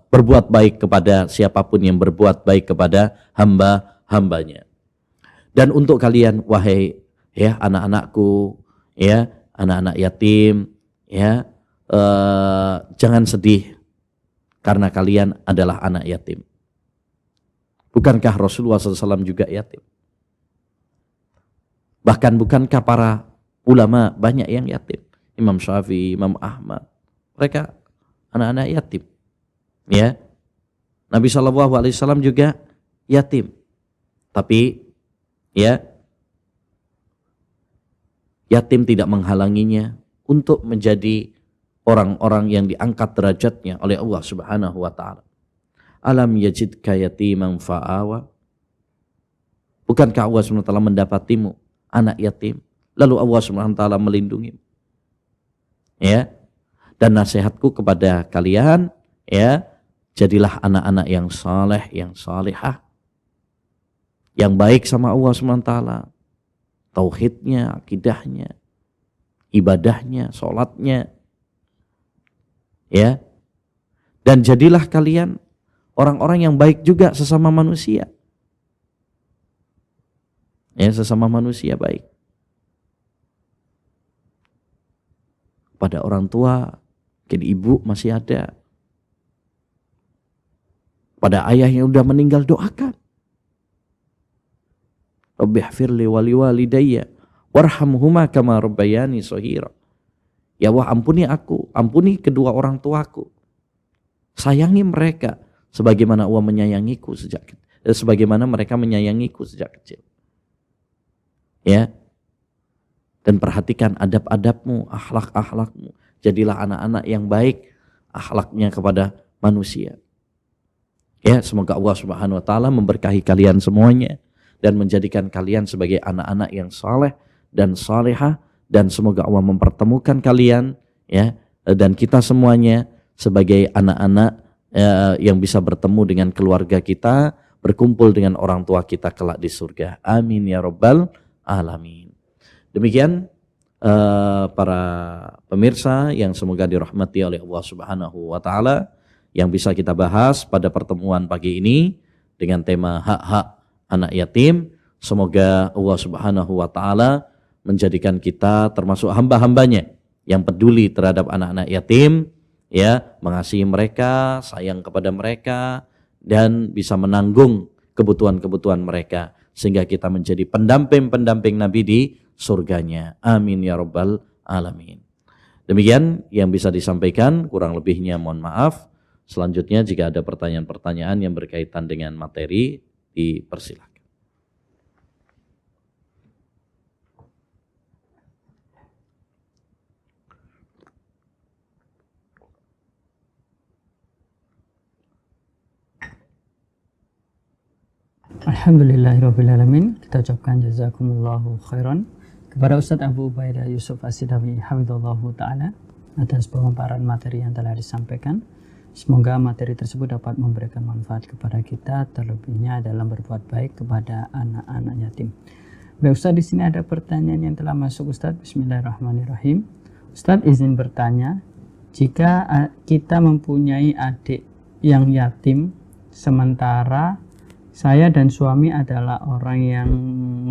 berbuat baik kepada siapapun yang berbuat baik kepada hamba-hambanya. Dan untuk kalian, wahai, ya, anak-anakku, ya, anak-anak yatim, ya, jangan sedih karena kalian adalah anak yatim. Bukankah Rasulullah SAW juga yatim? Bahkan bukankah para ulama banyak yang yatim? Imam Syafi'i, Imam Ahmad, mereka anak-anak yatim. Ya, Nabi SAW juga yatim. Tapi, ya, yatim tidak menghalanginya untuk menjadi orang-orang yang diangkat derajatnya oleh Allah Subhanahu wa taala. Alam yajidka yatiman fa'awa. Bukankah Allah SWT mendapatimu anak yatim, lalu Allah SWT melindungi? Ya, dan nasihatku kepada kalian, ya, jadilah anak-anak yang saleh, yang salihah, yang baik sama Allah SWT, tauhidnya, akidahnya, ibadahnya, sholatnya, ya, dan jadilah kalian orang-orang yang baik juga sesama manusia, ya, sesama manusia baik. Pada orang tua, mungkin ibu masih ada. Pada ayah yang sudah meninggal, doakan. Rabbighfirli wa liwalidayya warhamhuma kama rabbayani shaghira. Ya Allah, ampuni aku, ampuni kedua orang tuaku. Sayangi mereka sebagaimana Allah menyayangiku sebagaimana mereka menyayangiku sejak kecil. Ya. Dan perhatikan adab-adabmu, akhlak-akhlakmu. Jadilah anak-anak yang baik akhlaknya kepada manusia. Ya, semoga Allah Subhanahu wa taala memberkahi kalian semuanya dan menjadikan kalian sebagai anak-anak yang saleh dan salihah, dan semoga Allah mempertemukan kalian, ya, dan kita semuanya sebagai anak-anak yang bisa bertemu dengan keluarga kita, berkumpul dengan orang tua kita kelak di surga. Amin ya rabbal alamin. Demikian para pemirsa yang semoga dirahmati oleh Allah Subhanahu wa taala, yang bisa kita bahas pada pertemuan pagi ini dengan tema hak-hak anak yatim. Semoga Allah Subhanahu wa taala menjadikan kita termasuk hamba-hambanya yang peduli terhadap anak-anak yatim, ya, mengasihi mereka, sayang kepada mereka, dan bisa menanggung kebutuhan-kebutuhan mereka sehingga kita menjadi pendamping-pendamping Nabi di surganya. Amin ya rabbal alamin. Demikian yang bisa disampaikan, kurang lebihnya mohon maaf. Selanjutnya jika ada pertanyaan-pertanyaan yang berkaitan dengan materi, dipersilakan. Alhamdulillahirrabbilalamin. Kita ucapkan jazakumullahu khairan kepada Ustadz Abu Ubaidah Yusuf As-Sidawi hafizallahu ta'ala atas pemaparan materi yang telah disampaikan. Semoga materi tersebut dapat memberikan manfaat kepada kita, terlebihnya dalam berbuat baik kepada anak-anak yatim. Baik Ustadz, di sini ada pertanyaan yang telah masuk Ustadz. Bismillahirrahmanirrahim. Ustadz izin bertanya, jika kita mempunyai adik yang yatim, sementara saya dan suami adalah orang yang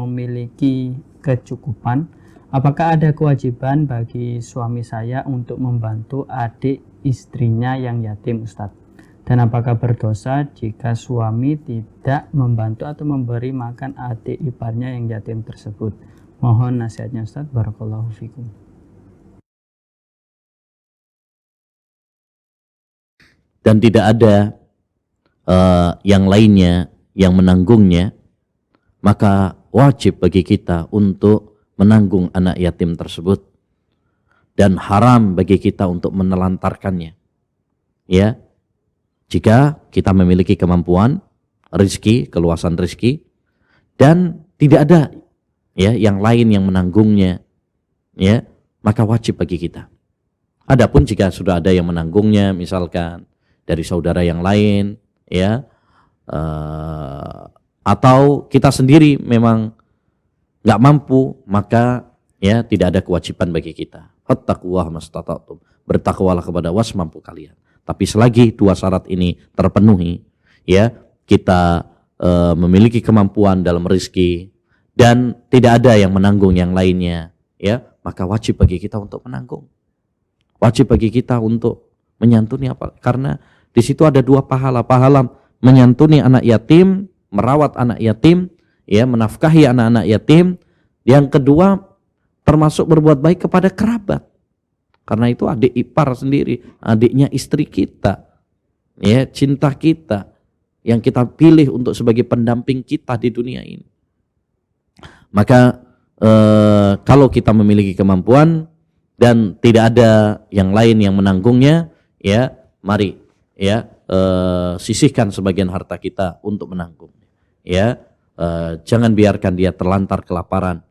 memiliki kecukupan, apakah ada kewajiban bagi suami saya untuk membantu adik istrinya yang yatim Ustadz? Dan apakah berdosa jika suami tidak membantu atau memberi makan adik iparnya yang yatim tersebut? Mohon nasihatnya Ustadz. Barakallahu fikum. Dan tidak ada yang lainnya yang menanggungnya, maka wajib bagi kita untuk menanggung anak yatim tersebut. Dan haram bagi kita untuk menelantarkannya. Ya, jika kita memiliki kemampuan, rezeki, keluasan rezeki, dan tidak ada ya yang lain yang menanggungnya, ya, maka wajib bagi kita. Adapun jika sudah ada yang menanggungnya, misalkan dari saudara yang lain, ya, atau kita sendiri memang nggak mampu, maka ya tidak ada kewajiban bagi kita. Fattaqullaha mastata'tum. Bertakwalah kepada Allah semampu kalian. Tapi selagi dua syarat ini terpenuhi, ya, kita memiliki kemampuan dalam rezeki dan tidak ada yang menanggung yang lainnya, ya, maka wajib bagi kita untuk menanggung. Wajib bagi kita untuk menyantuni apa? Karena di situ ada dua pahala. Pahala menyantuni anak yatim, merawat anak yatim, ya, menafkahi anak-anak yatim. Yang kedua, termasuk berbuat baik kepada kerabat. Karena itu adik ipar sendiri, adiknya istri kita, ya, cinta kita, yang kita pilih untuk sebagai pendamping kita di dunia ini. Maka kalau kita memiliki kemampuan dan tidak ada yang lain yang menanggungnya, ya, mari, ya, sisihkan sebagian harta kita untuk menanggung. Ya, jangan biarkan dia terlantar kelaparan.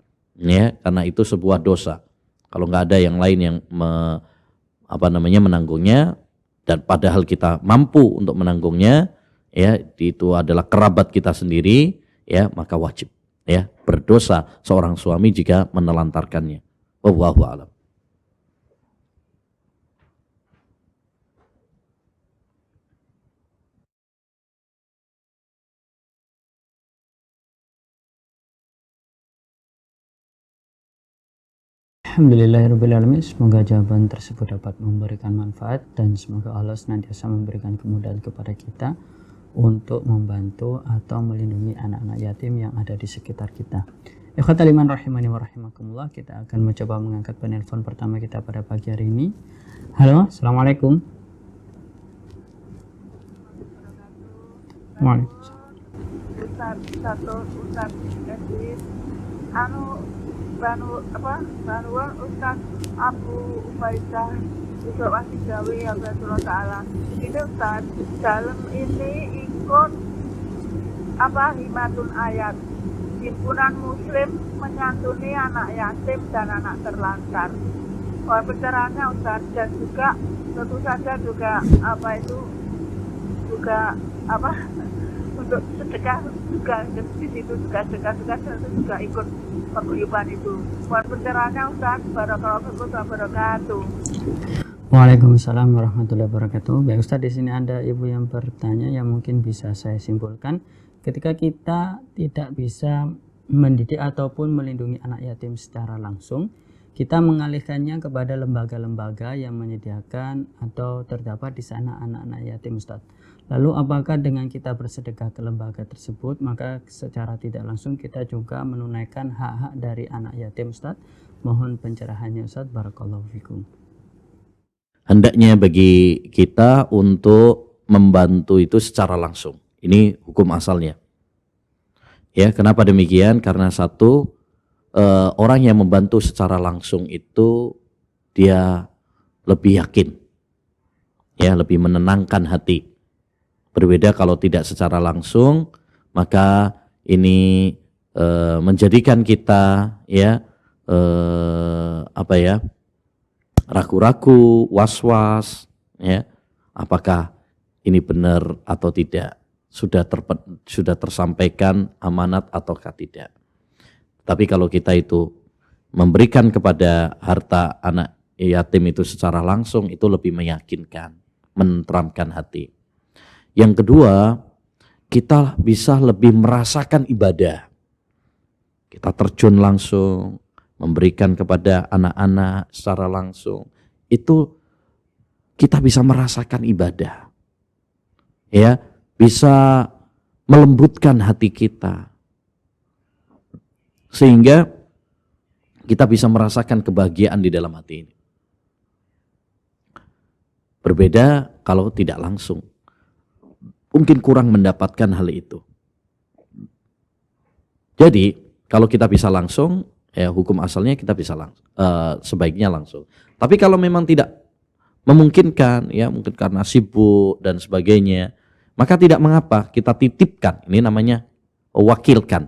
Ya, karena itu sebuah dosa. Kalau nggak ada yang lain yang menanggungnya, dan padahal kita mampu untuk menanggungnya, ya, itu adalah kerabat kita sendiri, ya, maka wajib, ya, berdosa seorang suami jika menelantarkannya. Wallahu a'lam. Alhamdulillahirrahmanirrahim. Semoga jawaban tersebut dapat memberikan manfaat dan semoga Allah senantiasa memberikan kemudahan kepada kita untuk membantu atau melindungi anak-anak yatim yang ada di sekitar kita. Ikhwatal iman rahimani wa rahimakumullah, kita akan mencoba mengangkat penelpon pertama kita pada pagi hari ini. Halo, assalamualaikum. Waalaikumsalam. Ustaz Banuan Ustaz Abu Ubaidah juga masih gawe ya Rasulullah Ta'ala. Ini Ustaz, dalam ini ikut himatun ayat, himpunan muslim menyantuni anak yatim dan anak terlantar. Pencerahannya Ustaz, dan juga tentu saja juga untuk sedekah juga di situ juga sedekah itu juga ikut paguyuban itu. Buat pencerahannya Ustaz, barakallahu wabarakatuh. Waalaikumsalam warahmatullahi wabarakatuh. Baik Ustaz, di sini ada ibu yang bertanya yang mungkin bisa saya simpulkan. Ketika kita tidak bisa mendidik ataupun melindungi anak yatim secara langsung, kita mengalihkannya kepada lembaga-lembaga yang menyediakan atau terdapat di sana anak-anak yatim Ustaz. Lalu apakah dengan kita bersedekah ke lembaga tersebut, maka secara tidak langsung kita juga menunaikan hak-hak dari anak yatim Ustaz? Mohon pencerahannya Ustaz. Barakallahu fikum. Hendaknya bagi kita untuk membantu itu secara langsung. Ini hukum asalnya. Ya, kenapa demikian? Karena satu, orang yang membantu secara langsung itu dia lebih yakin, ya, lebih menenangkan hati. Berbeda kalau tidak secara langsung, maka ini menjadikan kita, ya, ragu-ragu, was-was, ya, apakah ini benar atau tidak, sudah tersampaikan amanat ataukah tidak. Tapi kalau kita itu memberikan kepada harta anak yatim itu secara langsung, itu lebih meyakinkan, menenteramkan hati. Yang kedua, kita bisa lebih merasakan ibadah. Kita terjun langsung, memberikan kepada anak-anak secara langsung, itu kita bisa merasakan ibadah. Ya, bisa melembutkan hati kita. Sehingga kita bisa merasakan kebahagiaan di dalam hati ini. Berbeda kalau tidak langsung. Mungkin kurang mendapatkan hal itu. Jadi, kalau kita bisa langsung, ya hukum asalnya kita bisa langsung, sebaiknya langsung. Tapi kalau memang tidak memungkinkan, ya mungkin karena sibuk dan sebagainya, maka tidak mengapa kita titipkan. Ini namanya wakilkan.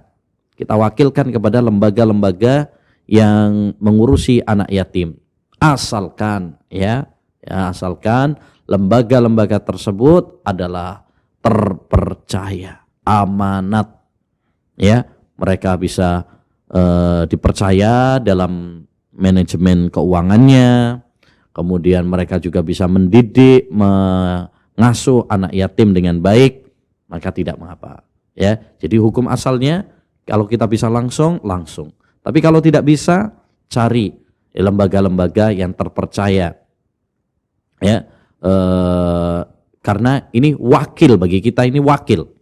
Kita wakilkan kepada lembaga-lembaga yang mengurusi anak yatim. Asalkan asalkan lembaga-lembaga tersebut adalah terpercaya, amanat. Ya, mereka bisa dipercaya dalam manajemen keuangannya. Kemudian mereka juga bisa mendidik, mengasuh anak yatim dengan baik, maka tidak mengapa. Ya, jadi hukum asalnya kalau kita bisa langsung. Tapi kalau tidak bisa, cari lembaga-lembaga yang terpercaya. Ya, karena ini wakil bagi kita, ini wakil.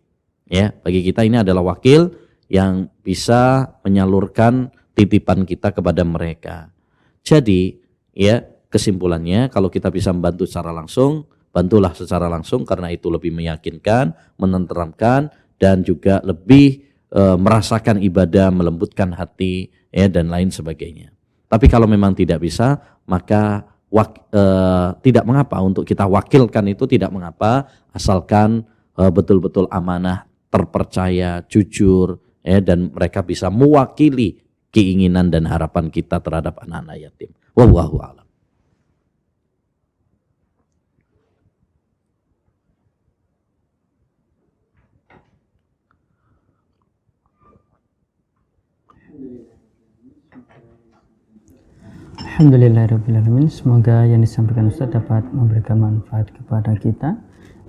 Ya, bagi kita ini adalah wakil yang bisa menyalurkan titipan kita kepada mereka. Jadi, ya kesimpulannya kalau kita bisa membantu secara langsung, bantulah secara langsung karena itu lebih meyakinkan, menenteramkan dan juga lebih merasakan ibadah, melembutkan hati, ya dan lain sebagainya. Tapi kalau memang tidak bisa, maka tidak mengapa untuk kita wakilkan, itu tidak mengapa, asalkan betul-betul amanah, terpercaya, jujur, ya dan mereka bisa mewakili keinginan dan harapan kita terhadap anak-anak yatim. Wallahu a'lam. Alhamdulillahirrahmanirrahim. Semoga yang disampaikan Ustaz dapat memberikan manfaat kepada kita.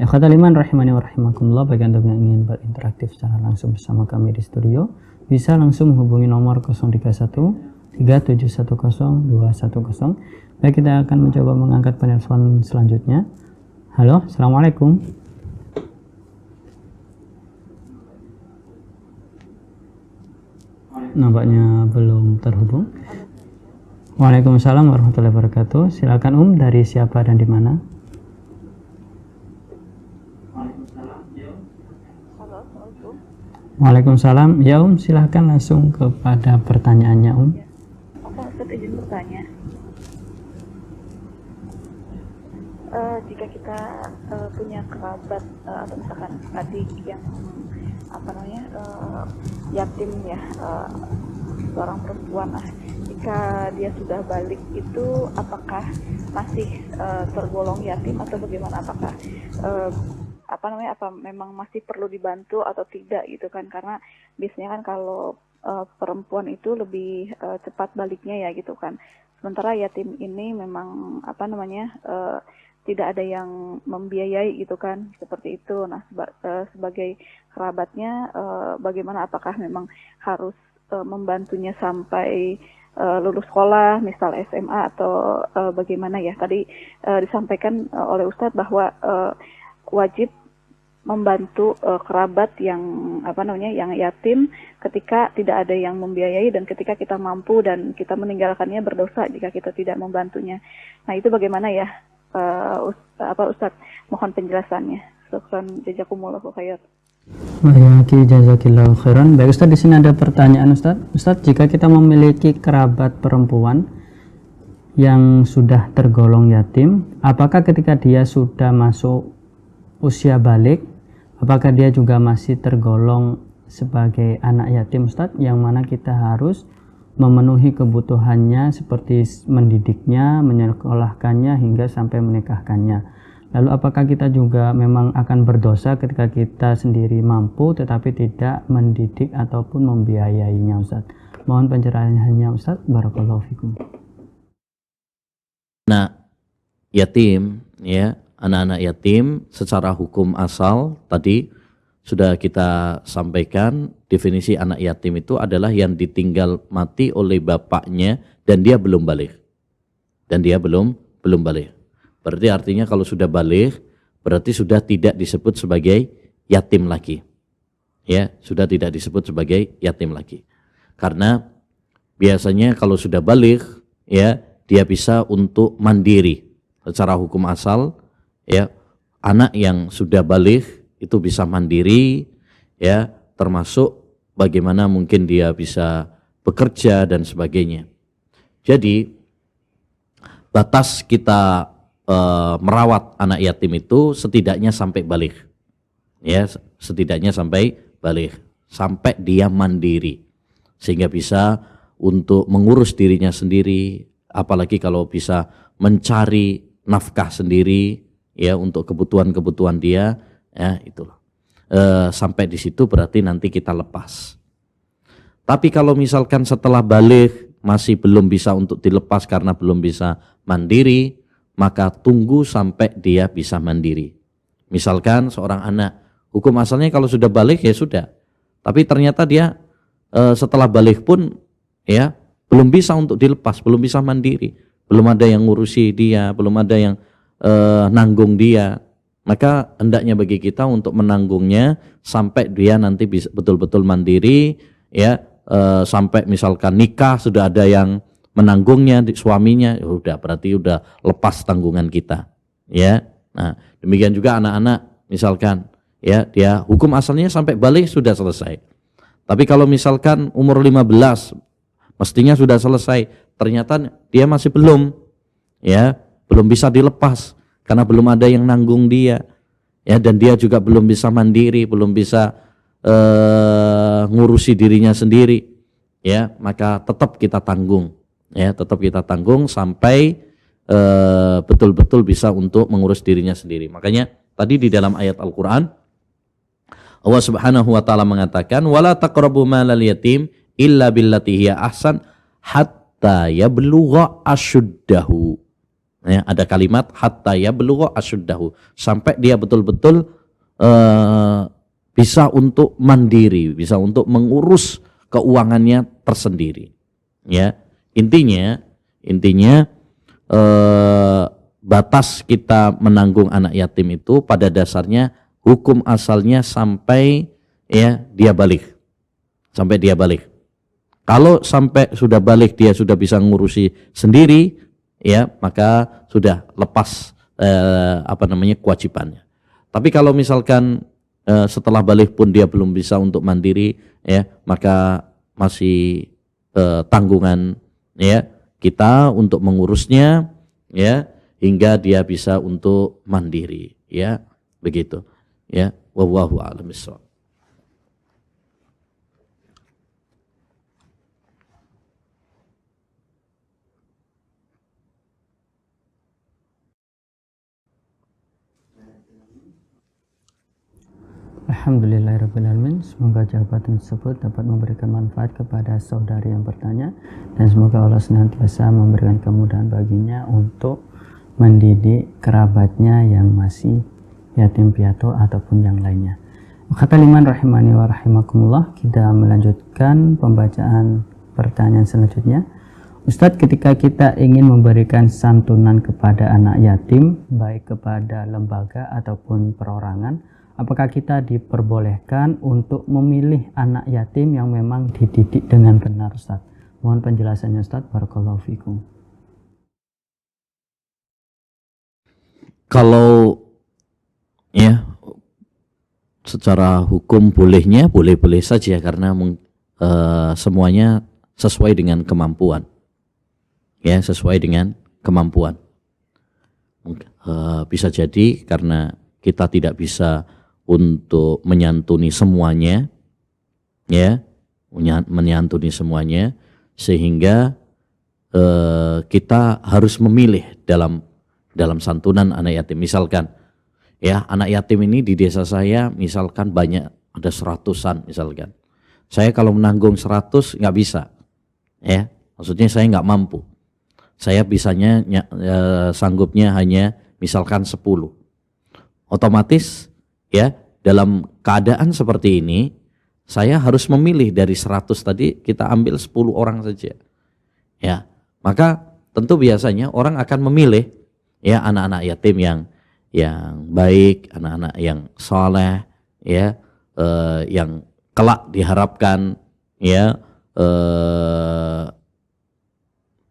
Ikhwatal iman rahimani wa rahimakumullah. Bagi Anda yang ingin berinteraktif secara langsung bersama kami di studio, bisa langsung menghubungi nomor 031 3710 210. Baik, kita akan mencoba mengangkat penelpon selanjutnya. Halo, Assalamualaikum. Nampaknya belum terhubung. Waalaikumsalam warahmatullahi wabarakatuh. Silakan dari siapa dan di mana? Waalaikumsalam. Ya silakan langsung kepada pertanyaannya Ustaz izin bertanya. Jika kita punya kerabat atau misalkan adik yang yatim ya, seorang perempuan, jika dia sudah balik itu apakah masih tergolong yatim atau bagaimana? Apakah apa memang masih perlu dibantu atau tidak gitu kan? Karena biasanya kan kalau perempuan itu lebih cepat baliknya ya gitu kan. Sementara yatim ini memang tidak ada yang membiayai gitu kan, seperti itu. Nah, sebagai kerabatnya bagaimana, apakah memang harus membantunya sampai lulus sekolah, misal SMA atau bagaimana ya? Tadi disampaikan oleh Ustadz bahwa wajib membantu kerabat yang yang yatim ketika tidak ada yang membiayai dan ketika kita mampu, dan kita meninggalkannya berdosa jika kita tidak membantunya. Nah, itu bagaimana ya? Ustadz, mohon penjelasannya. Syukran, jazakumullahu khair. Baik, jazakillahu khairan. Baik Ustadz, di sini ada pertanyaan Ustadz. Ustadz, jika kita memiliki kerabat perempuan yang sudah tergolong yatim, apakah ketika dia sudah masuk usia balik, apakah dia juga masih tergolong sebagai anak yatim Ustadz, yang mana kita harus memenuhi kebutuhannya seperti mendidiknya, menyekolahkannya hingga sampai menikahkannya. Lalu apakah kita juga memang akan berdosa ketika kita sendiri mampu tetapi tidak mendidik ataupun membiayainya, Ustaz? Mohon pencerahannya, Ustaz. Barakallahu fikum. Nah, yatim, ya, anak-anak yatim secara hukum asal tadi sudah kita sampaikan, definisi anak yatim itu adalah yang ditinggal mati oleh bapaknya dan dia belum balik. Dan dia belum balik. Berarti artinya kalau sudah balik, berarti sudah tidak disebut sebagai yatim lagi. Ya, sudah tidak disebut sebagai yatim lagi. Karena biasanya kalau sudah balik, ya, dia bisa untuk mandiri. Secara hukum asal, ya, anak yang sudah balik itu bisa mandiri, ya, termasuk bagaimana mungkin dia bisa bekerja dan sebagainya. Jadi batas kita merawat anak yatim itu setidaknya sampai balik, ya, setidaknya sampai balik, sampai dia mandiri, sehingga bisa untuk mengurus dirinya sendiri, apalagi kalau bisa mencari nafkah sendiri, ya, untuk kebutuhan dia, ya, itulah. Sampai di situ berarti nanti kita lepas. Tapi kalau misalkan setelah balik masih belum bisa untuk dilepas karena belum bisa mandiri, maka tunggu sampai dia bisa mandiri. Misalkan seorang anak, hukum asalnya kalau sudah balik ya sudah. Tapi ternyata dia setelah balik pun, ya, belum bisa untuk dilepas, belum bisa mandiri, belum ada yang ngurusi dia, belum ada yang nanggung dia. Maka hendaknya bagi kita untuk menanggungnya sampai dia nanti bisa betul-betul mandiri, ya, sampai misalkan nikah sudah ada yang menanggungnya, suaminya, ya udah, berarti udah lepas tanggungan kita, ya. Nah, demikian juga anak-anak, misalkan, ya, dia hukum asalnya sampai balik sudah selesai. Tapi kalau misalkan umur 15 mestinya sudah selesai, ternyata dia masih belum, ya, belum bisa dilepas karena belum ada yang nanggung dia, ya, dan dia juga belum bisa mandiri, belum bisa ngurusi dirinya sendiri, ya, maka tetap kita tanggung, ya, tetap kita tanggung sampai betul-betul bisa untuk mengurus dirinya sendiri. Makanya tadi di dalam ayat Al-Quran Allah Subhanahu wa taala mengatakan wala taqrabu malal yatim illa billati hiya ahsan hatta yablugha asyuddahu. Ya, ada kalimat hatta yablugha asyuddahu, sampai dia betul-betul bisa untuk mandiri, bisa untuk mengurus keuangannya tersendiri. Ya, intinya batas kita menanggung anak yatim itu pada dasarnya hukum asalnya sampai, ya, dia balik, sampai dia balik. Kalau sampai sudah balik dia sudah bisa ngurusi sendiri, ya, maka sudah lepas kewajibannya. Tapi kalau misalkan setelah balik pun dia belum bisa untuk mandiri, ya, maka masih tanggungan, ya, kita untuk mengurusnya, ya, hingga dia bisa untuk mandiri, ya, begitu, ya. Wallahu a'lam bishawab. Alhamdulillahirrabbilalamin. Semoga jawaban tersebut dapat memberikan manfaat kepada saudari yang bertanya, dan semoga Allah senantiasa memberikan kemudahan baginya untuk mendidik kerabatnya yang masih yatim piatu ataupun yang lainnya. Khotaliman rahimani wa rahimakumullah, kita melanjutkan pembacaan pertanyaan selanjutnya. Ustadz, ketika kita ingin memberikan santunan kepada anak yatim, baik kepada lembaga ataupun perorangan, apakah kita diperbolehkan untuk memilih anak yatim yang memang dididik dengan benar, Ustadz? Mohon penjelasannya, Ustadz. Barakallahu fikum. Kalau, ya, secara hukum bolehnya boleh-boleh saja karena semuanya sesuai dengan kemampuan, ya, sesuai dengan kemampuan. Bisa jadi karena kita tidak bisa untuk menyantuni semuanya, ya, menyantuni semuanya, sehingga kita harus memilih dalam santunan anak yatim. Misalkan Ya, anak yatim ini di desa saya misalkan banyak, ada 100-an misalkan. Saya kalau menanggung 100 nggak bisa, ya. Maksudnya saya nggak mampu. Saya bisanya sanggupnya hanya misalkan 10. Otomatis ya dalam keadaan seperti ini saya harus memilih dari 100 tadi kita ambil 10 orang saja. Ya, maka tentu biasanya orang akan memilih ya anak-anak yatim yang baik, anak-anak yang soleh, ya, yang kelak diharapkan ya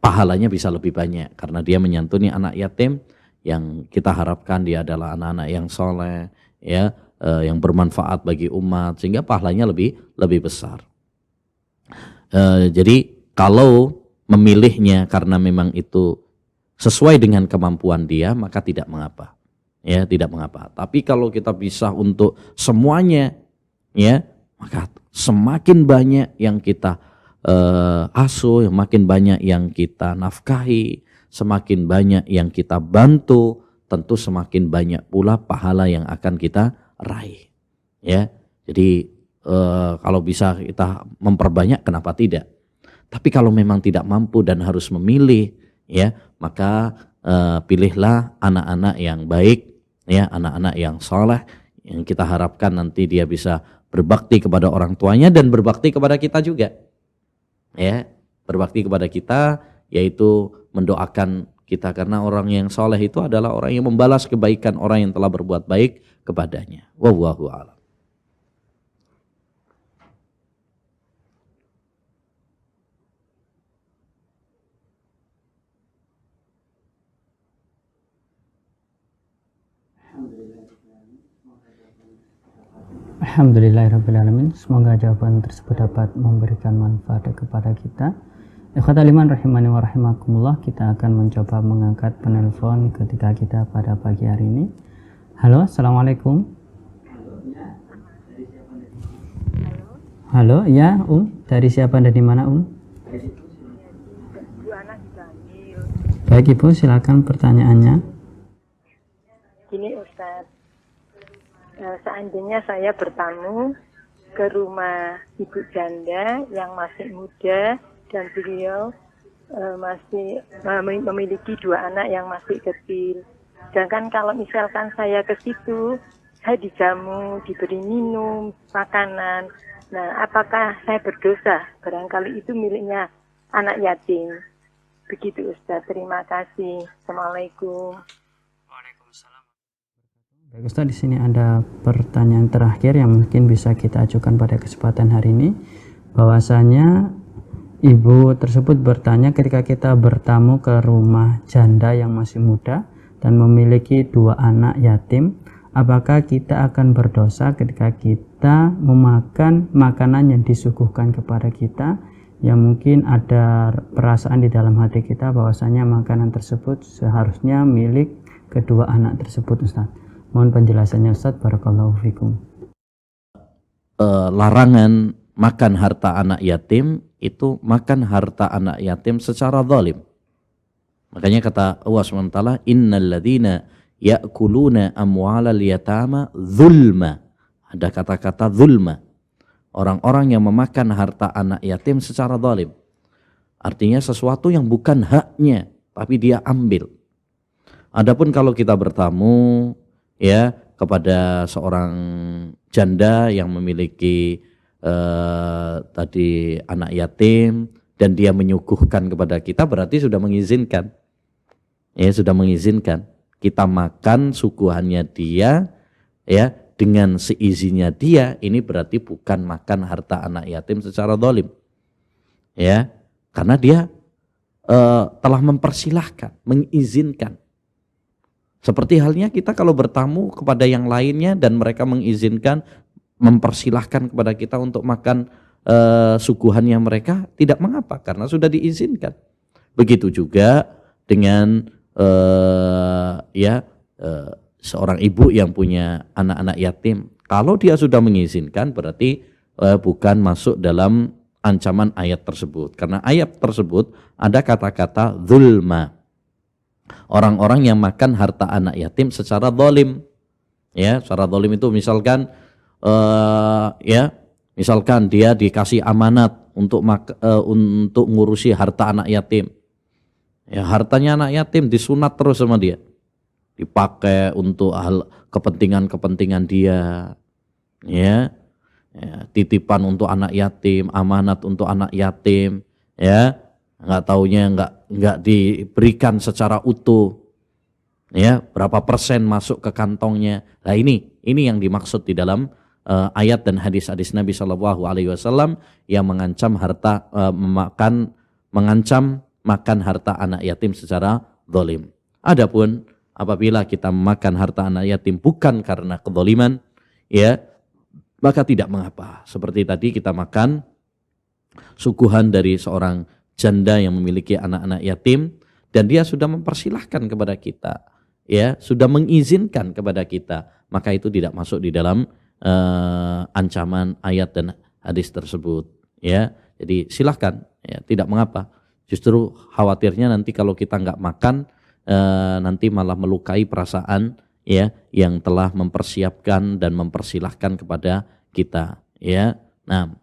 pahalanya bisa lebih banyak karena dia menyantuni anak yatim yang kita harapkan dia adalah anak-anak yang soleh, ya, yang bermanfaat bagi umat sehingga pahalanya lebih besar. Jadi kalau memilihnya karena memang itu sesuai dengan kemampuan dia maka tidak mengapa. Ya, tidak mengapa. Tapi kalau kita bisa untuk semuanya, ya, maka semakin banyak yang kita asuh, makin banyak yang kita nafkahi, semakin banyak yang kita bantu, tentu semakin banyak pula pahala yang akan kita raih. Ya, jadi kalau bisa kita memperbanyak, kenapa tidak? Tapi kalau memang tidak mampu dan harus memilih, ya, maka pilihlah anak-anak yang baik. Ya, anak-anak yang soleh yang kita harapkan nanti dia bisa berbakti kepada orang tuanya dan berbakti kepada kita juga. Ya, berbakti kepada kita yaitu mendoakan kita karena orang yang soleh itu adalah orang yang membalas kebaikan orang yang telah berbuat baik kepadanya. Wallahu a'lam. Alhamdulillahirrahmanirrahim. Semoga jawaban tersebut dapat memberikan manfaat kepada kita. Ikhwatal iman rahimani wa rahimakumullah, kita akan mencoba mengangkat penelpon ketika kita pada pagi hari ini. Halo, assalamualaikum. Halo, ya dari siapa dan di mana Baik Ibu, silakan pertanyaannya. Gini Ustaz, seandainya saya bertamu ke rumah ibu janda yang masih muda dan beliau masih memiliki 2 anak yang masih kecil. Sedangkan kalau misalkan saya ke situ, saya dijamu, diberi minum, makanan. Nah, apakah saya berdosa? Barangkali itu miliknya anak yatim. Begitu Ustaz, terima kasih. Assalamualaikum. Baik Ustaz, di sini ada pertanyaan terakhir yang mungkin bisa kita ajukan pada kesempatan hari ini. Bahwasanya ibu tersebut bertanya ketika kita bertamu ke rumah janda yang masih muda dan memiliki 2 anak yatim, apakah kita akan berdosa ketika kita memakan makanan yang disuguhkan kepada kita yang mungkin ada perasaan di dalam hati kita bahwasanya makanan tersebut seharusnya milik kedua anak tersebut Ustaz. Mohon penjelasannya Ustaz, barakallahu fikum. Larangan makan harta anak yatim itu makan harta anak yatim secara zalim. Makanya kata Allah SWT, innal ladzina ya'kuluna amwalal yatama zulma. Ada kata-kata zulma. Orang-orang yang memakan harta anak yatim secara zalim. Artinya sesuatu yang bukan haknya, tapi dia ambil. Adapun kalau kita bertamu ya kepada seorang janda yang memiliki tadi anak yatim dan dia menyuguhkan kepada kita, berarti sudah mengizinkan. Ya, sudah mengizinkan. Kita makan suguhannya dia ya dengan seizinnya dia, ini berarti bukan makan harta anak yatim secara zalim. Ya, karena dia telah mempersilahkan, mengizinkan. Seperti halnya kita kalau bertamu kepada yang lainnya dan mereka mengizinkan, mempersilahkan kepada kita untuk makan suguhannya mereka, tidak mengapa karena sudah diizinkan. Begitu juga dengan seorang ibu yang punya anak-anak yatim, kalau dia sudah mengizinkan berarti bukan masuk dalam ancaman ayat tersebut. Karena ayat tersebut ada kata-kata zulma. Orang-orang yang makan harta anak yatim secara zalim. Ya, secara zalim itu misalkan misalkan dia dikasih amanat untuk ngurusi harta anak yatim. Ya, hartanya anak yatim disunat terus sama dia. Dipakai untuk hal kepentingan-kepentingan dia. Ya. Titipan untuk anak yatim, amanat untuk anak yatim, ya. Enggak taunya enggak diberikan secara utuh. Ya, berapa persen masuk ke kantongnya. Nah, ini yang dimaksud di dalam ayat dan hadis-hadis Nabi Shallallahu Alaihi Wasallam yang mengancam makan harta anak yatim secara zalim. Adapun apabila kita makan harta anak yatim bukan karena kezaliman, ya, maka tidak mengapa. Seperti tadi kita makan suguhan dari seorang janda yang memiliki anak-anak yatim dan dia sudah mempersilahkan kepada kita, ya, sudah mengizinkan kepada kita, maka itu tidak masuk di dalam ancaman ayat dan hadis tersebut, ya. Jadi silahkan, ya, tidak mengapa. Justru khawatirnya nanti kalau kita nggak makan nanti malah melukai perasaan, ya, yang telah mempersiapkan dan mempersilahkan kepada kita, ya. Nah,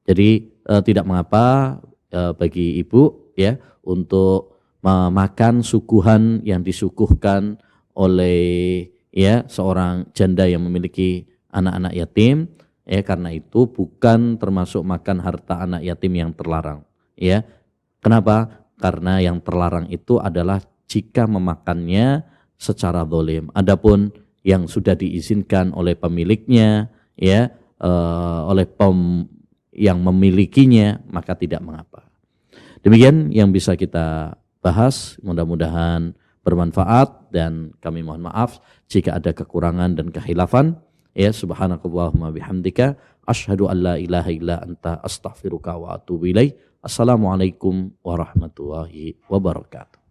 jadi tidak mengapa bagi ibu, ya, untuk memakan suguhan yang disuguhkan oleh, ya, seorang janda yang memiliki anak-anak yatim, ya, karena itu bukan termasuk makan harta anak yatim yang terlarang, ya. Kenapa? Karena yang terlarang itu adalah jika memakannya secara zalim. Adapun yang sudah diizinkan oleh pemiliknya, ya, oleh yang memilikinya, maka tidak mengapa. Demikian yang bisa kita bahas, mudah-mudahan bermanfaat dan kami mohon maaf jika ada kekurangan dan kehilafan. Ya, subhanakallahumma bihamdika asyhadu an la ilaha illa anta astaghfiruka wa atubu ilaik. Assalamualaikum warahmatullahi wabarakatuh.